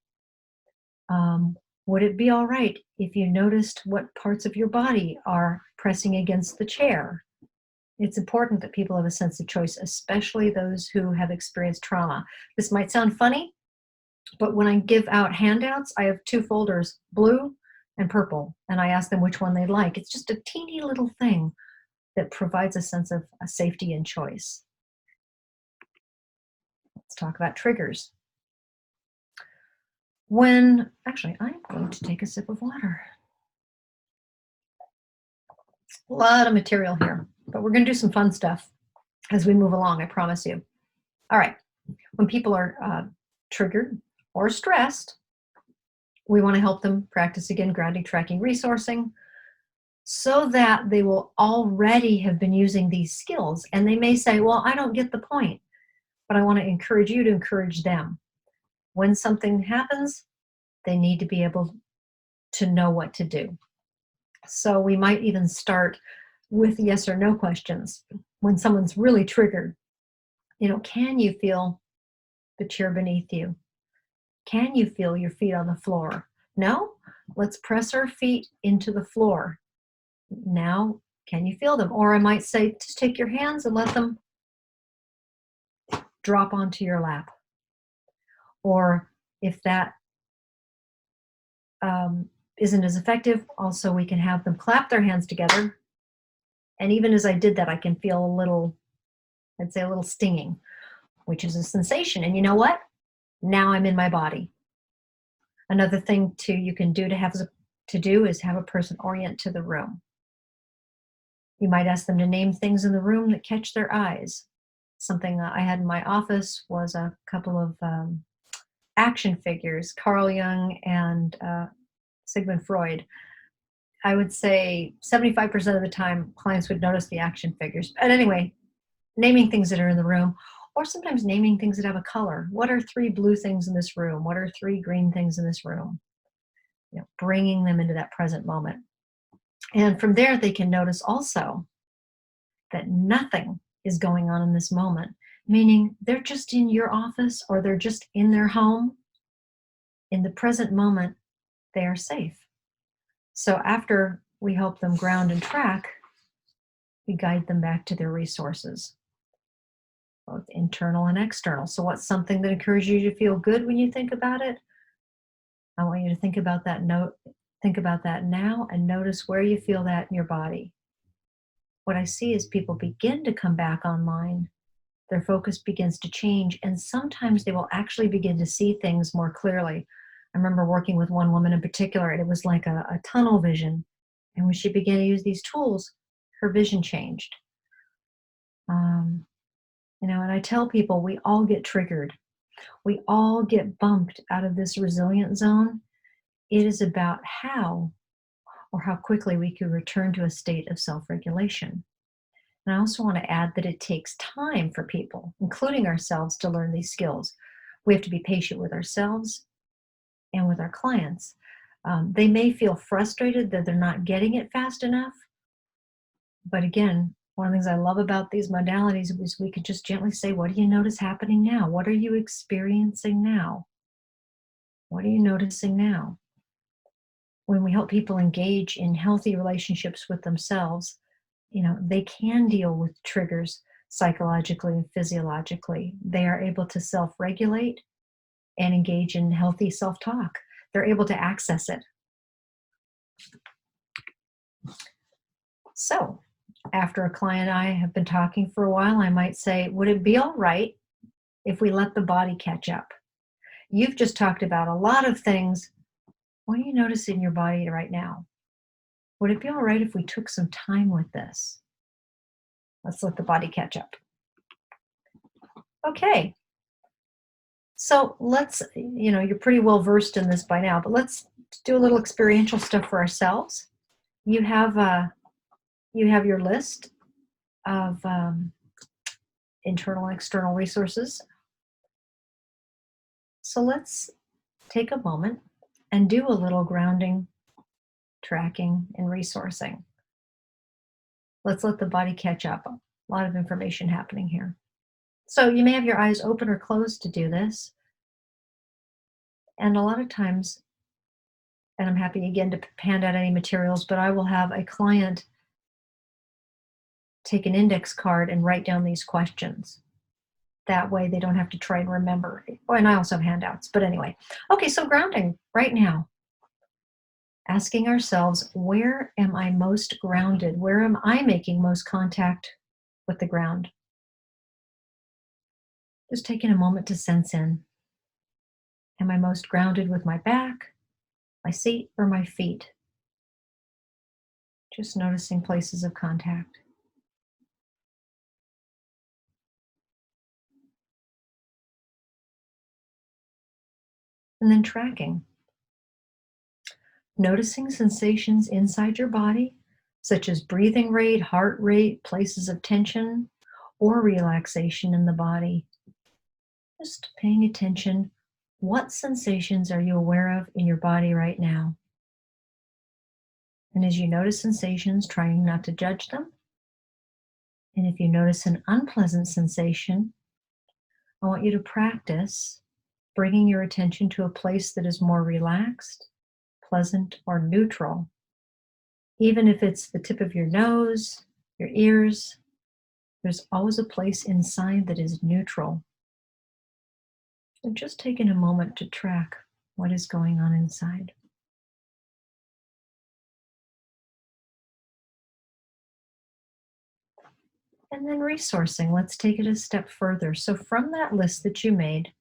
Would it be all right if you noticed what parts of your body are pressing against the chair? It's important that people have a sense of choice, especially those who have experienced trauma. This might sound funny, but when I give out handouts, I have 2 folders, blue and purple, and I ask them which one they'd like. It's just a teeny little thing that provides a sense of safety and choice. Let's talk about triggers. Actually, I'm going to take a sip of water. A lot of material here, but we're going to do some fun stuff as we move along, I promise you. All right, when people are triggered or stressed, we want to help them practice again grounding, tracking, resourcing, so that they will already have been using these skills. And they may say, well, I don't get the point, but I want to encourage you to encourage them. When something happens, they need to be able to know what to do. So we might even start with yes or no questions. When someone's really triggered, can you feel the chair beneath you? Can you feel your feet on the floor? No? Let's press our feet into the floor. Now, can you feel them? Or I might say, just take your hands and let them drop onto your lap. Or if that isn't as effective, also we can have them clap their hands together. And even as I did that, I can feel a little stinging, which is a sensation. And you know what? Now I'm in my body. Another thing you can do is have a person orient to the room. You might ask them to name things in the room that catch their eyes. Something I had in my office was a couple of action figures, Carl Jung and Sigmund Freud. I would say 75% of the time clients would notice the action figures. But anyway, naming things that are in the room, or sometimes naming things that have a color. What are 3 blue things in this room? What are 3 green things in this room? Bringing them into that present moment. And from there, they can notice also that nothing is going on in this moment, meaning they're just in your office or they're just in their home. In the present moment, they are safe. So after we help them ground and track, we guide them back to their resources, both internal and external. So what's something that encourages you to feel good when you think about it? I want you to think about that now and notice where you feel that in your body. What I see is people begin to come back online. Their focus begins to change, and sometimes they will actually begin to see things more clearly. I remember working with one woman in particular, and it was like a tunnel vision. And when she began to use these tools, her vision changed. And I tell people we all get triggered. We all get bumped out of this resilient zone. It is about how quickly we can return to a state of self-regulation. And I also want to add that it takes time for people, including ourselves, to learn these skills. We have to be patient with ourselves and with our clients. They may feel frustrated that they're not getting it fast enough. But again, one of the things I love about these modalities is we could just gently say, what do you notice happening now? What are you experiencing now? What are you noticing now? When we help people engage in healthy relationships with themselves, they can deal with triggers psychologically and physiologically. They are able to self-regulate and engage in healthy self-talk. They're able to access it. So, after a client and I have been talking for a while, I might say, would it be all right if we let the body catch up? You've just talked about a lot of things. What do you notice in your body right now? Would it be all right if we took some time with this? Let's let the body catch up. Okay. So you're pretty well versed in this by now, but let's do a little experiential stuff for ourselves. You have your list of internal and external resources. So let's take a moment and do a little grounding, tracking, and resourcing. Let's let the body catch up. A lot of information happening here. So you may have your eyes open or closed to do this. And a lot of times, and I'm happy again to hand out any materials, but I will have a client take an index card and write down these questions. That way they don't have to try and remember. Oh, and I also have handouts, but anyway. Okay, so grounding right now. Asking ourselves, where am I most grounded? Where am I making most contact with the ground? Just taking a moment to sense in. Am I most grounded with my back, my seat, or my feet? Just noticing places of contact. And then tracking. Noticing sensations inside your body, such as breathing rate, heart rate, places of tension, or relaxation in the body. Just paying attention. What sensations are you aware of in your body right now? And as you notice sensations, trying not to judge them. And if you notice an unpleasant sensation, I want you to practice bringing your attention to a place that is more relaxed, pleasant, or neutral. Even if it's the tip of your nose, your ears, there's always a place inside that is neutral. So just taking a moment to track what is going on inside. And then resourcing, let's take it a step further. So from that list that you made,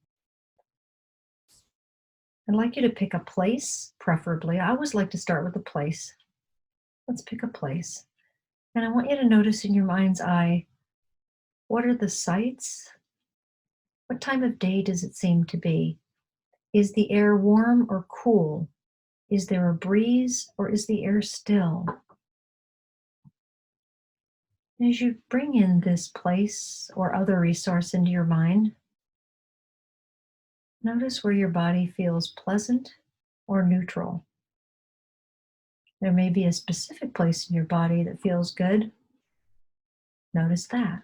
I'd like you to pick a place, preferably. I always like to start with a place. Let's pick a place. And I want you to notice in your mind's eye, what are the sights? What time of day does it seem to be? Is the air warm or cool? Is there a breeze or is the air still? As you bring in this place or other resource into your mind, notice where your body feels pleasant or neutral. There may be a specific place in your body that feels good. Notice that.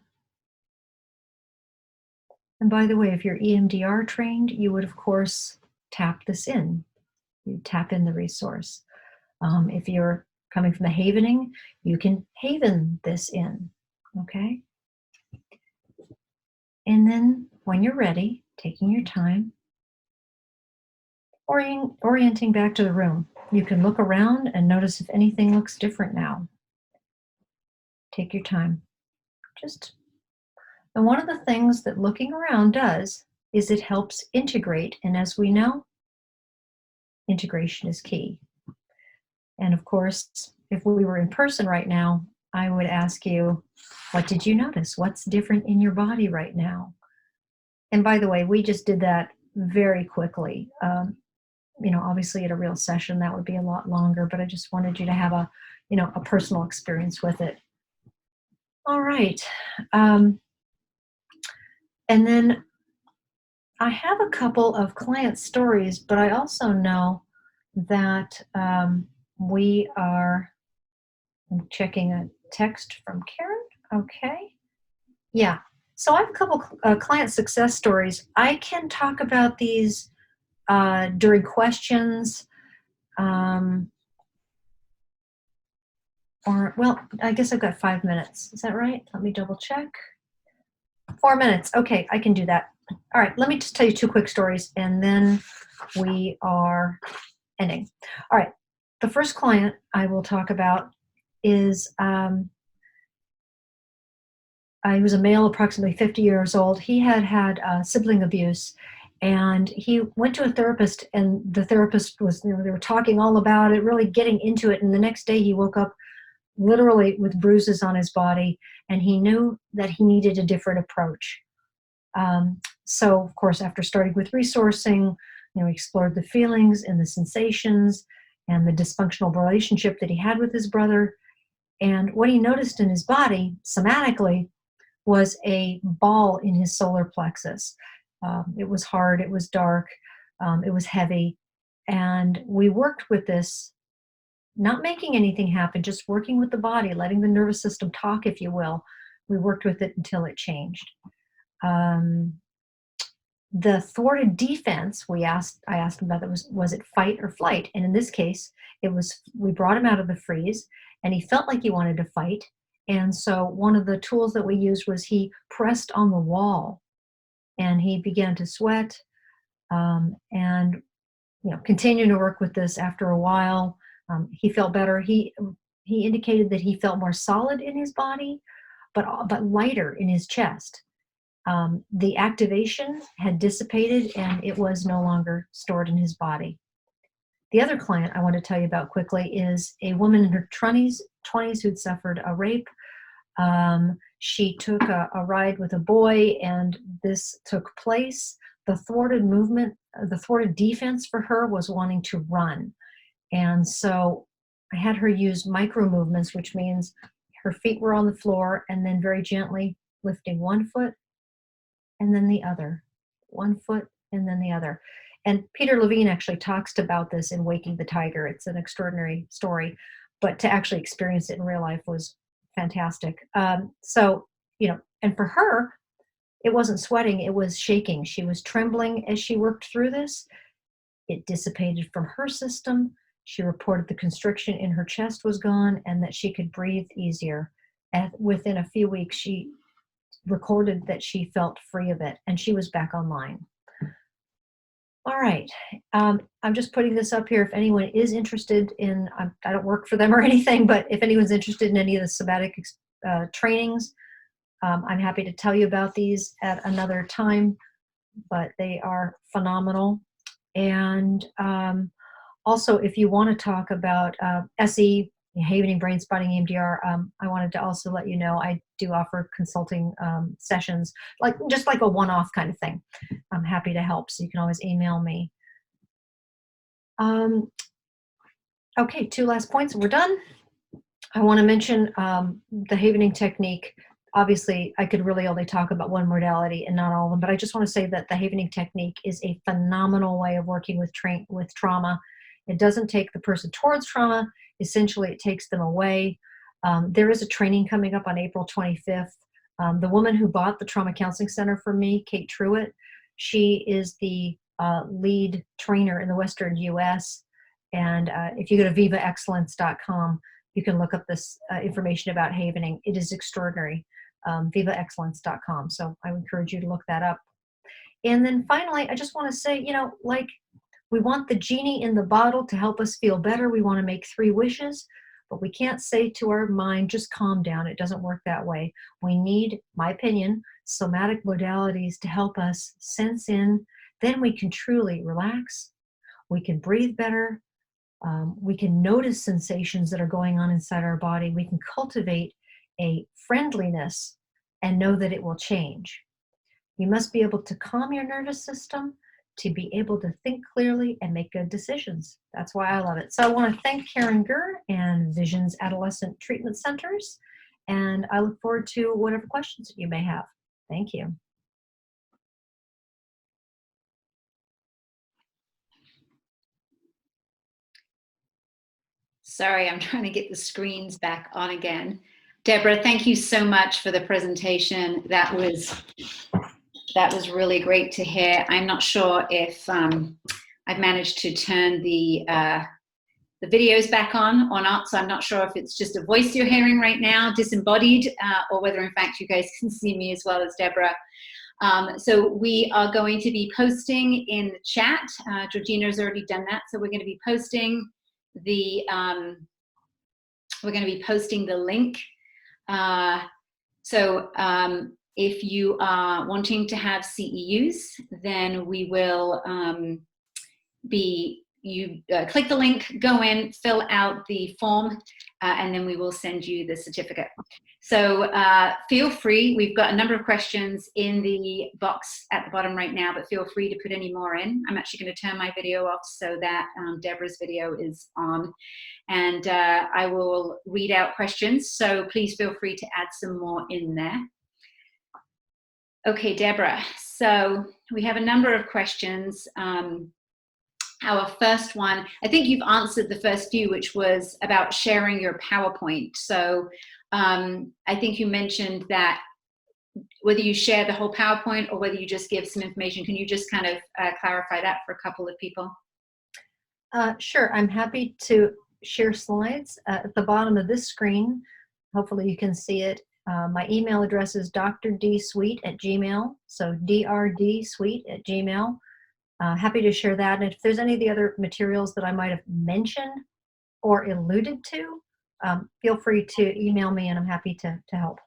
And by the way, if you're EMDR trained, you would, of course, tap this in. You tap in the resource. If you're coming from the havening, you can haven this in, okay? And then when you're ready, taking your time, orienting back to the room. You can look around and notice if anything looks different now. Take your time. And one of the things that looking around does is it helps integrate. And as we know, integration is key. And of course, if we were in person right now, I would ask you, what did you notice? What's different in your body right now? And by the way, we just did that very quickly. Obviously at a real session, that would be a lot longer, but I just wanted you to have a personal experience with it. All right. Um, and then I have a couple of client stories, but I also know that I'm checking a text from Karen. Okay. Yeah. So I have a couple client success stories. I can talk about these during questions. Um, well, I guess I've got 5 minutes. Is that right? Let me double check. 4 minutes. Okay, I can do that. All right, let me just tell you two quick stories and then we are ending. All right, the first client I will talk about is he was a male, approximately 50 years old. He had had sibling abuse, and he went to a therapist, and the therapist was, they were talking all about it, really getting into it. And the next day he woke up literally with bruises on his body, and he knew that he needed a different approach. So, of course, after starting with resourcing, he explored the feelings and the sensations and the dysfunctional relationship that he had with his brother. And what he noticed in his body, somatically, was a ball in his solar plexus. It was hard, it was dark, it was heavy. And we worked with this, not making anything happen, just working with the body, letting the nervous system talk, if you will. We worked with it until it changed. The thwarted defense I asked him about, that was it fight or flight? And in this case, we brought him out of the freeze, and he felt like he wanted to fight. And so one of the tools that we used was he pressed on the wall, and he began to sweat, and continuing to work with this. After a while, he felt better. He indicated that he felt more solid in his body, but lighter in his chest. The activation had dissipated, and it was no longer stored in his body. The other client I want to tell you about quickly is a woman in her 20s who'd suffered a rape. She took a ride with a boy, and this took place. The thwarted defense for her was wanting to run. And so I had her use micro movements, which means her feet were on the floor, and then very gently lifting one foot and then the other, one foot and then the other. And Peter Levine actually talks about this in Waking the Tiger. It's an extraordinary story, but to actually experience it in real life was fantastic. So, and for her, it wasn't sweating, it was shaking. She was trembling as she worked through this. It dissipated from her system. She reported the constriction in her chest was gone and that she could breathe easier. And within a few weeks, she recorded that she felt free of it, and she was back online. All right. I'm just putting this up here. If anyone is interested in, I don't work for them or anything, but if anyone's interested in any of the somatic trainings, I'm happy to tell you about these at another time, but they are phenomenal. And also, if you want to talk about SE, Havening, Brain Spotting, EMDR, I wanted to also let you know I do offer consulting sessions, just like a one-off kind of thing. I'm happy to help, so you can always email me. Okay, two last points, we're done. I want to mention the Havening technique. Obviously, I could really only talk about one modality and not all of them, but I just want to say that the Havening technique is a phenomenal way of working with trauma. It doesn't take the person towards trauma. Essentially, it takes them away. There is a training coming up on April 25th. The woman who bought the Trauma Counseling Center from me, Kate Truitt, she is the lead trainer in the Western U.S. And if you go to vivaexcellence.com, you can look up this information about Havening. It is extraordinary, vivaexcellence.com. So I encourage you to look that up. And then finally, I just want to say, we want the genie in the bottle to help us feel better. We want to make 3 wishes, but we can't say to our mind, just calm down. It doesn't work that way. We need, my opinion, somatic modalities to help us sense in. Then we can truly relax. We can breathe better. We can notice sensations that are going on inside our body. We can cultivate a friendliness and know that it will change. You must be able to calm your nervous system to be able to think clearly and make good decisions. That's why I love it. So I want to thank Karen Gurr and Visions Adolescent Treatment Centers And I look forward to whatever questions that you may have. Thank you. Sorry, I'm trying to get the screens back on again. Deborah, thank you so much for the presentation. That was really great to hear. I'm not sure if I've managed to turn the videos back on or not, so I'm not sure if it's just a voice you're hearing right now, disembodied, or whether in fact you guys can see me as well as Deborah. So we are going to be posting in the chat. Georgina's already done that, so we're going to be posting the link. If you are wanting to have CEUs, then we will click the link, go in, fill out the form, and then we will send you the certificate. So feel free, we've got a number of questions in the box at the bottom right now, but feel free to put any more in. I'm actually going to turn my video off so that Deborah's video is on, and I will read out questions, so please feel free to add some more in there. Okay, Deborah, so we have a number of questions. Our first one, I think you've answered the first few, which was about sharing your PowerPoint. So I think you mentioned that whether you share the whole PowerPoint or whether you just give some information. Can you just kind of clarify that for a couple of people? Sure, I'm happy to share slides. At the bottom of this screen, hopefully you can see it. My email address is drdsweet@gmail.com, so drdsweet@gmail.com. Happy to share that. And if there's any of the other materials that I might have mentioned or alluded to, feel free to email me and I'm happy to help.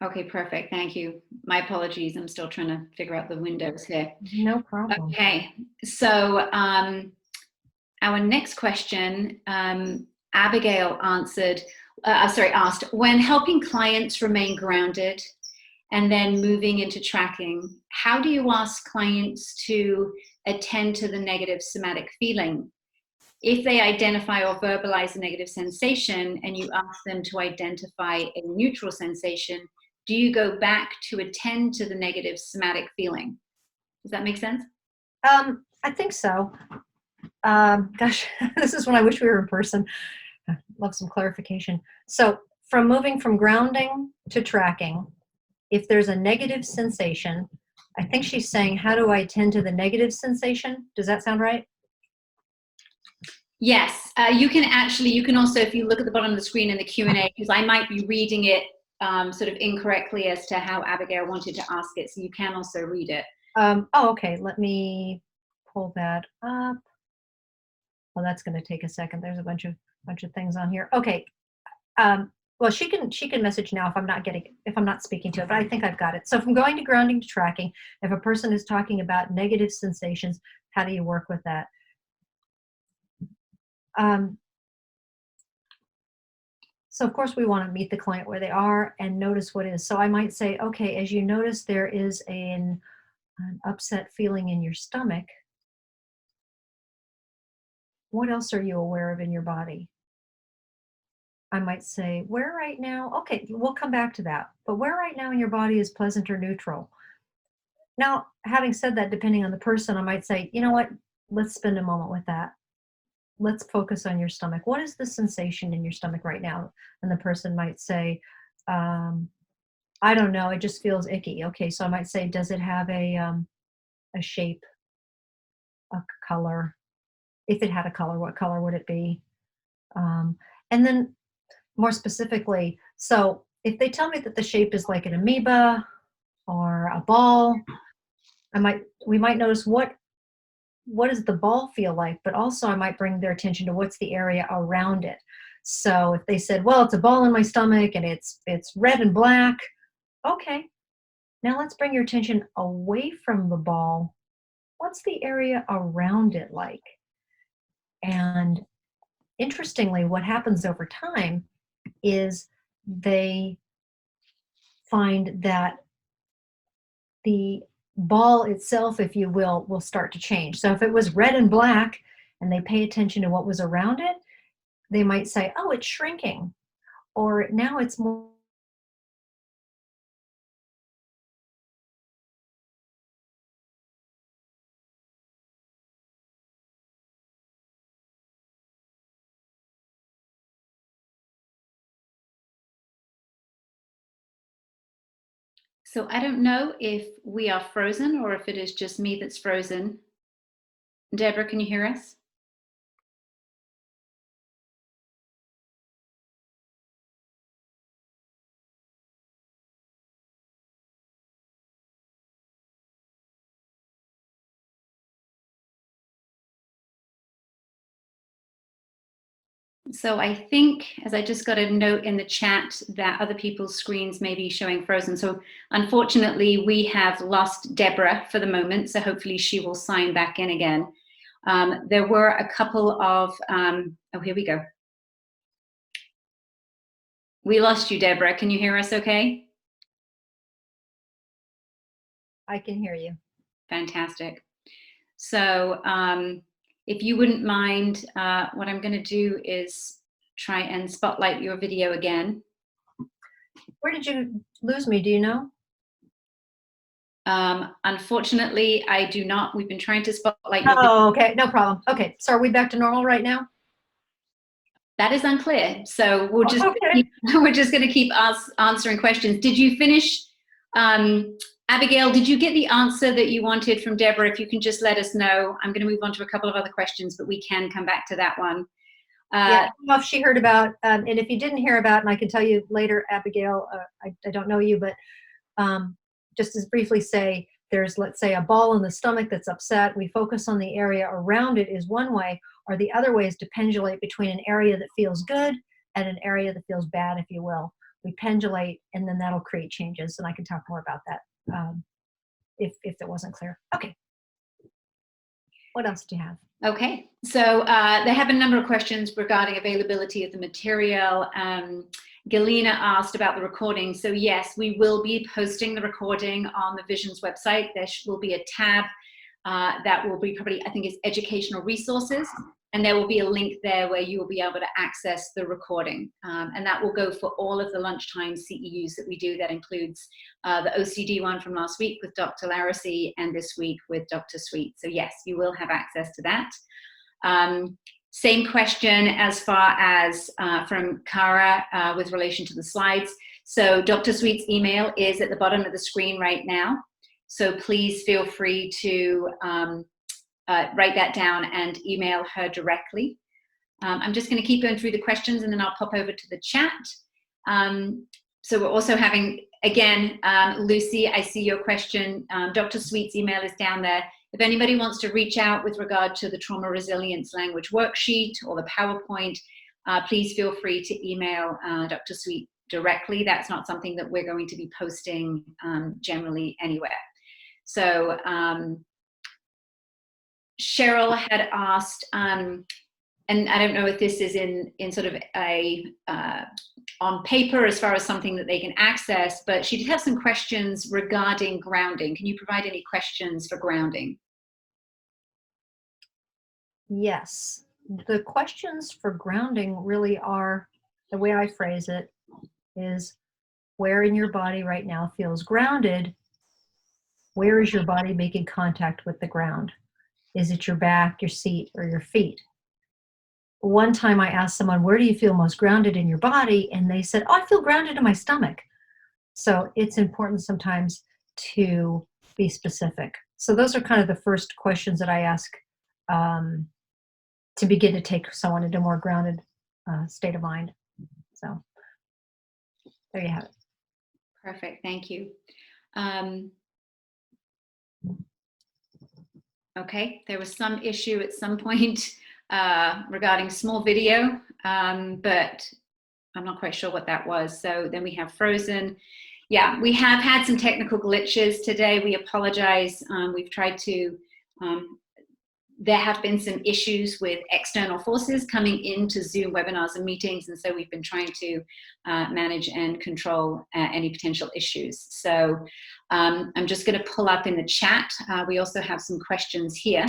Okay, perfect. Thank you. My apologies. I'm still trying to figure out the windows here. No problem. Okay, so our next question, Abigail asked, when helping clients remain grounded and then moving into tracking, how do you ask clients to attend to the negative somatic feeling? If they identify or verbalize a negative sensation and you ask them to identify a neutral sensation, do you go back to attend to the negative somatic feeling? Does that make sense? I think so. Gosh, this is when I wish we were in person. I'd love some clarification. So from moving from grounding to tracking, if there's a negative sensation, I think she's saying, how do I attend to the negative sensation? Does that sound right? Yes, you can also, if you look at the bottom of the screen in the Q&A, because I might be reading it sort of incorrectly as to how Abigail wanted to ask it, so you can also read it. Okay, let me pull that up. Well, that's going to take a second. There's a bunch of things on here. Okay. Well, she can message now if I'm not speaking to it, but I think I've got it. So from going to grounding to tracking, if a person is talking about negative sensations, how do you work with that? So of course we want to meet the client where they are and notice what is. So I might say, okay, as you notice there is an upset feeling in your stomach, what else are you aware of in your body? I might say, where right now, okay, we'll come back to that, but where right now in your body is pleasant or neutral? Now, having said that, depending on the person, I might say, you know what, let's spend a moment with that. Let's focus on your stomach. What is the sensation in your stomach right now? And the person might say, I don't know, it just feels icky. Okay, so I might say, does it have a shape, a color? If it had a color, what color would it be? And then more specifically, so if they tell me that the shape is like an amoeba or a ball, we might notice what does the ball feel like, but also I might bring their attention to what's the area around it. So if they said, well, it's a ball in my stomach and it's red and black, okay, now let's bring your attention away from the ball. What's the area around it like? And interestingly, what happens over time is they find that the ball itself, if you will start to change. So if it was red and black and they pay attention to what was around it, they might say, oh, it's shrinking, or now it's more. So I don't know if we are frozen or if it is just me that's frozen. Deborah, can you hear us? So I think, as I just got a note in the chat, that other people's screens may be showing frozen. So unfortunately, we have lost Deborah for the moment. So hopefully she will sign back in again. There were a couple of, oh, here we go. We lost you, Deborah. Can you hear us okay? I can hear you. Fantastic. So if you wouldn't mind, what I'm going to do is try and spotlight your video again. Where did you lose me? Do you know? Unfortunately, I do not. We've been trying to spotlight your video. Oh, okay, no problem. Okay, so are we back to normal right now? That is unclear. So we're just Okay. we're just going to keep answering questions. Did you finish, Abigail? Did you get the answer that you wanted from Deborah? If you can just let us know. I'm going to move on to a couple of other questions, but we can come back to that one. Yeah, I don't know if she heard about, and if you didn't hear about, and I can tell you later, Abigail, I don't know you, but just as briefly say, there's, let's say, a ball in the stomach that's upset. We focus on the area around it is one way, or the other way is to pendulate between an area that feels good and an area that feels bad, if you will. We pendulate, and then that'll create changes, and I can talk more about that if that wasn't clear. Okay. What else do you have? Okay, so they have a number of questions regarding availability of the material. Galina asked about the recording. So yes, we will be posting the recording on the Visions website. There will be a tab that will be probably, I think, is educational resources. And there will be a link there where you will be able to access the recording. And that will go for all of the lunchtime CEUs that we do. That includes the OCD one from last week with Dr. Larissy and this week with Dr. Sweet. So yes, you will have access to that. Same question as far as from Cara with relation to the slides. So Dr. Sweet's email is at the bottom of the screen right now. So please feel free to write that down and email her directly. I'm just going to keep going through the questions and then I'll pop over to the chat. So we're also having, again, Lucy, I see your question. Dr. Sweet's email is down there. If anybody wants to reach out with regard to the Trauma Resilience Language Worksheet or the PowerPoint, please feel free to email Dr. Sweet directly. That's not something that we're going to be posting generally anywhere. So Cheryl had asked, and I don't know if this is in sort of a on paper as far as something that they can access, but she did have some questions regarding grounding. Can you provide any questions for grounding? Yes. The questions for grounding really are, the way I phrase it is, where in your body right now feels grounded? Where is your body making contact with the ground? Is it your back, your seat, or your feet? One time I asked someone, where do you feel most grounded in your body? And they said, oh, I feel grounded in my stomach. So it's important sometimes to be specific. So those are kind of the first questions that I ask to begin to take someone into a more grounded state of mind. So there you have it. Perfect, thank you. Okay, there was some issue at some point regarding small video, but I'm not quite sure what that was. So then we have frozen. Yeah, we have had some technical glitches today. We apologize. We've tried to, there have been some issues with external forces coming into Zoom webinars and meetings, and so we've been trying to manage and control any potential issues. So I'm just going to pull up in the chat. We also have some questions here,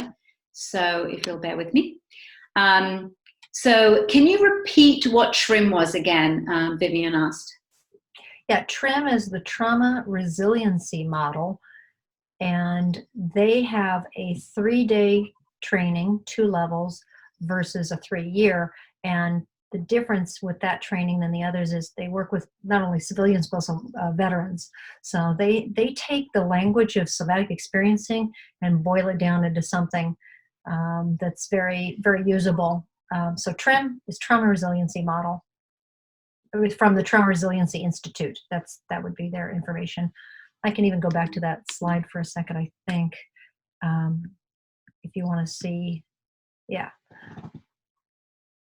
so if you'll bear with me. So can you repeat what TRIM was again? Vivian asked. Yeah, TRIM is the Trauma Resiliency Model, and they have a 3-day training, 2 levels, versus a 3-year. And the difference with that training than the others is they work with not only civilians but also veterans. So they take the language of somatic experiencing and boil it down into something that's very, very usable. So TRIM is Trauma Resiliency Model. It was from the Trauma Resiliency Institute. That would be their information. I can even go back to that slide for a second, I think, if you want to see. Yeah.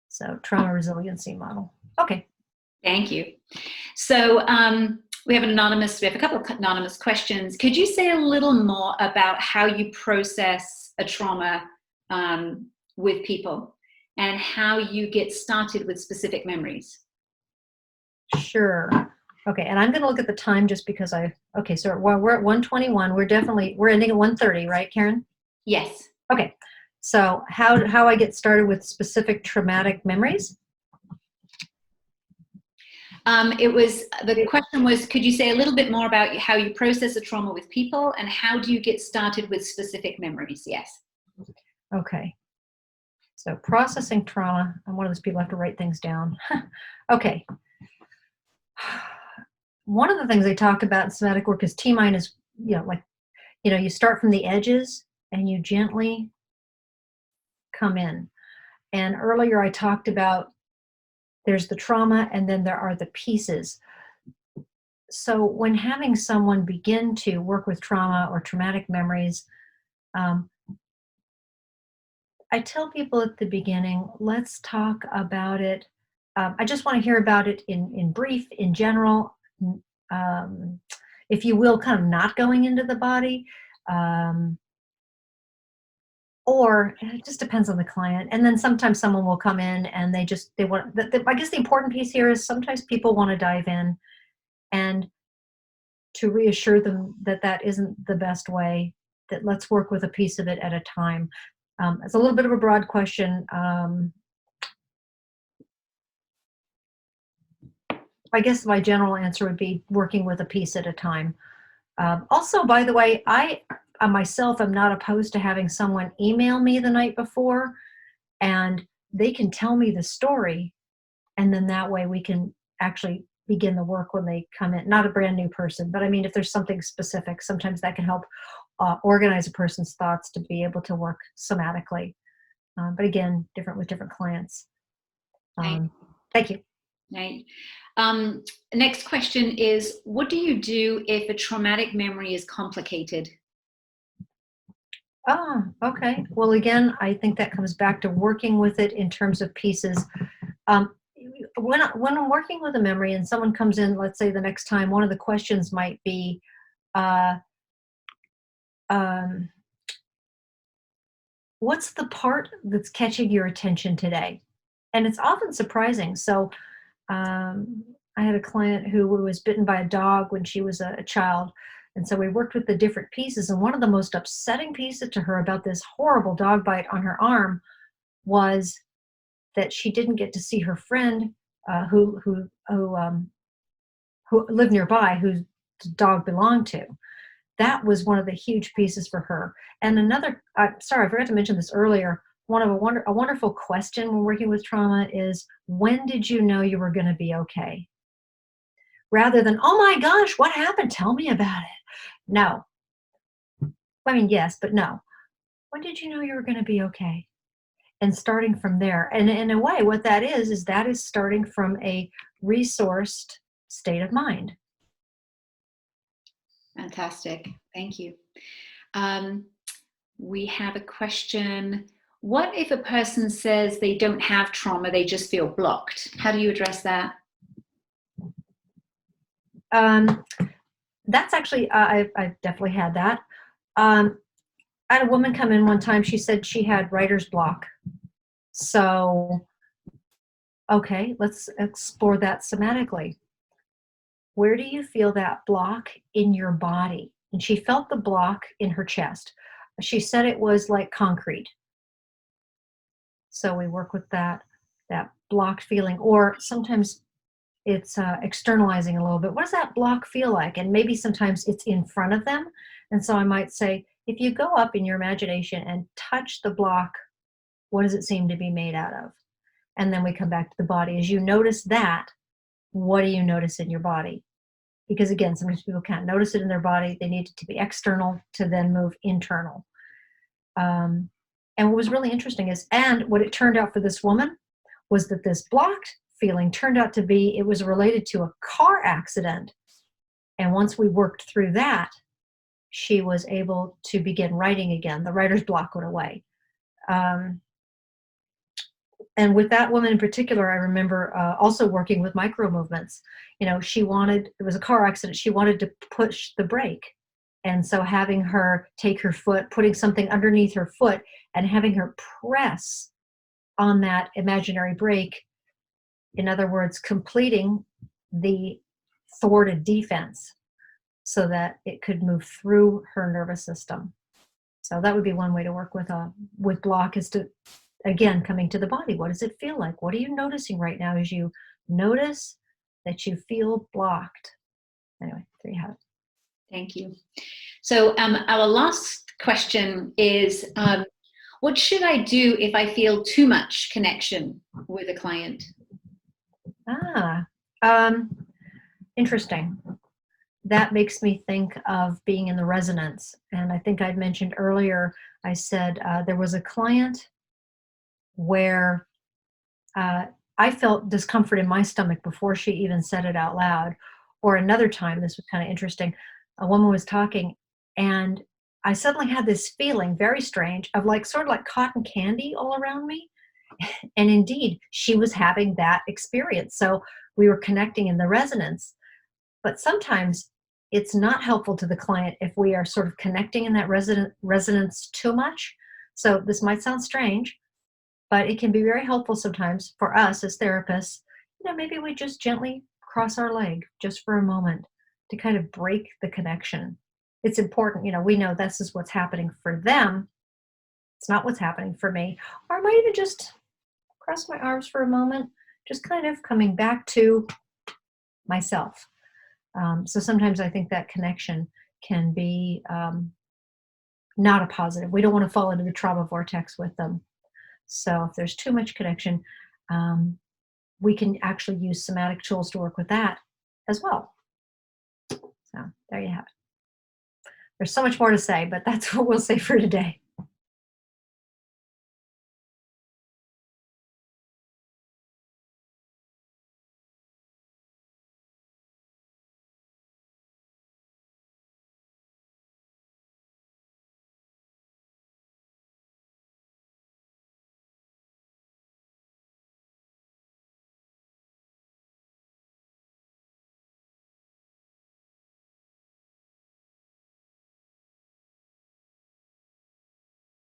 So Trauma Resiliency Model. Okay. Thank you. So we have a couple of anonymous questions. Could you say a little more about how you process a trauma with people and how you get started with specific memories? Sure. Okay, and I'm going to look at the time just because okay, so we're at 1:21. We're ending at 1:30, right, Karen? Yes. Okay, so how I get started with specific traumatic memories? The question was, could you say a little bit more about how you process a trauma with people and how do you get started with specific memories? Yes. Okay. So processing trauma, I'm one of those people who have to write things down. Okay. One of the things they talk about in somatic work is T-minus, you start from the edges and you gently come in. And earlier I talked about there's the trauma and then there are the pieces. So when having someone begin to work with trauma or traumatic memories, I tell people at the beginning, let's talk about it. I just want to hear about it in brief, in general, if you will, kind of not going into the body. Or it just depends on the client. And then sometimes someone will come in and they want, I guess the important piece here is sometimes people want to dive in, and to reassure them that that isn't the best way, that let's work with a piece of it at a time. It's a little bit of a broad question. I guess my general answer would be working with a piece at a time. Also, by the way, I myself am not opposed to having someone email me the night before and they can tell me the story, and then that way we can actually begin the work when they come in. Not a brand new person, but I mean, if there's something specific, sometimes that can help organize a person's thoughts to be able to work somatically. But again, different with different clients. Thank you. Right. Next question is, what do you do if a traumatic memory is complicated? Oh, okay. Well, again, I think that comes back to working with it in terms of pieces. When I'm working with a memory and someone comes in, let's say the next time, one of the questions might be, what's the part that's catching your attention today? And it's often surprising. So I had a client who was bitten by a dog when she was a child. And so we worked with the different pieces. And one of the most upsetting pieces to her about this horrible dog bite on her arm was that she didn't get to see her friend who lived nearby, whose dog belonged to. That was one of the huge pieces for her. And another, sorry, I forgot to mention this earlier. A wonderful question when working with trauma is, when did you know you were going to be okay? Rather than, oh my gosh, what happened? Tell me about it. No. I mean, yes, but no. When did you know you were going to be okay? And starting from there. And in a way, what that is that is starting from a resourced state of mind. Fantastic. Thank you. We have a question. What if a person says they don't have trauma, they just feel blocked? How do you address that? That's actually, I've definitely had that. I had a woman come in one time, she said she had writer's block. So, okay, let's explore that somatically. Where do you feel that block in your body? And she felt the block in her chest. She said it was like concrete. So we work with that. that blocked feeling, or sometimes it's externalizing a little bit. What does that block feel like? And maybe sometimes it's in front of them. And so I might say, if you go up in your imagination and touch the block, what does it seem to be made out of? And then we come back to the body. As you notice that, what do you notice in your body? Because again, sometimes people can't notice it in their body. They need it to be external to then move internal. And what was really interesting is, and what it turned out for this woman was that this blocked feeling turned out to be, it was related to a car accident. And once we worked through that, she was able to begin writing again. The writer's block went away. And with that woman in particular, I remember also working with micro movements. She wanted, it was a car accident, she wanted to push the brake. And so having her take her foot, putting something underneath her foot and having her press on that imaginary brake, in other words, completing the thwarted defense so that it could move through her nervous system. So that would be one way to work with block, is to, again, coming to the body. What does it feel like? What are you noticing right now as you notice that you feel blocked? Anyway, there you have it. Thank you. So our last question is, what should I do if I feel too much connection with a client? Interesting. That makes me think of being in the resonance. And I think I'd mentioned earlier, I said there was a client where I felt discomfort in my stomach before she even said it out loud. Or another time, this was kind of interesting, a woman was talking and I suddenly had this feeling, very strange, of like sort of like cotton candy all around me. And indeed, she was having that experience. So we were connecting in the resonance. But sometimes it's not helpful to the client if we are sort of connecting in that resonance too much. So this might sound strange, but it can be very helpful sometimes for us as therapists. Maybe we just gently cross our leg just for a moment to kind of break the connection. It's important, we know this is what's happening for them. It's not what's happening for me. Or I might even just cross my arms for a moment, just kind of coming back to myself. So sometimes I think that connection can be not a positive. We don't want to fall into the trauma vortex with them. So if there's too much connection, we can actually use somatic tools to work with that as well. So there you have it. There's so much more to say, but that's what we'll say for today.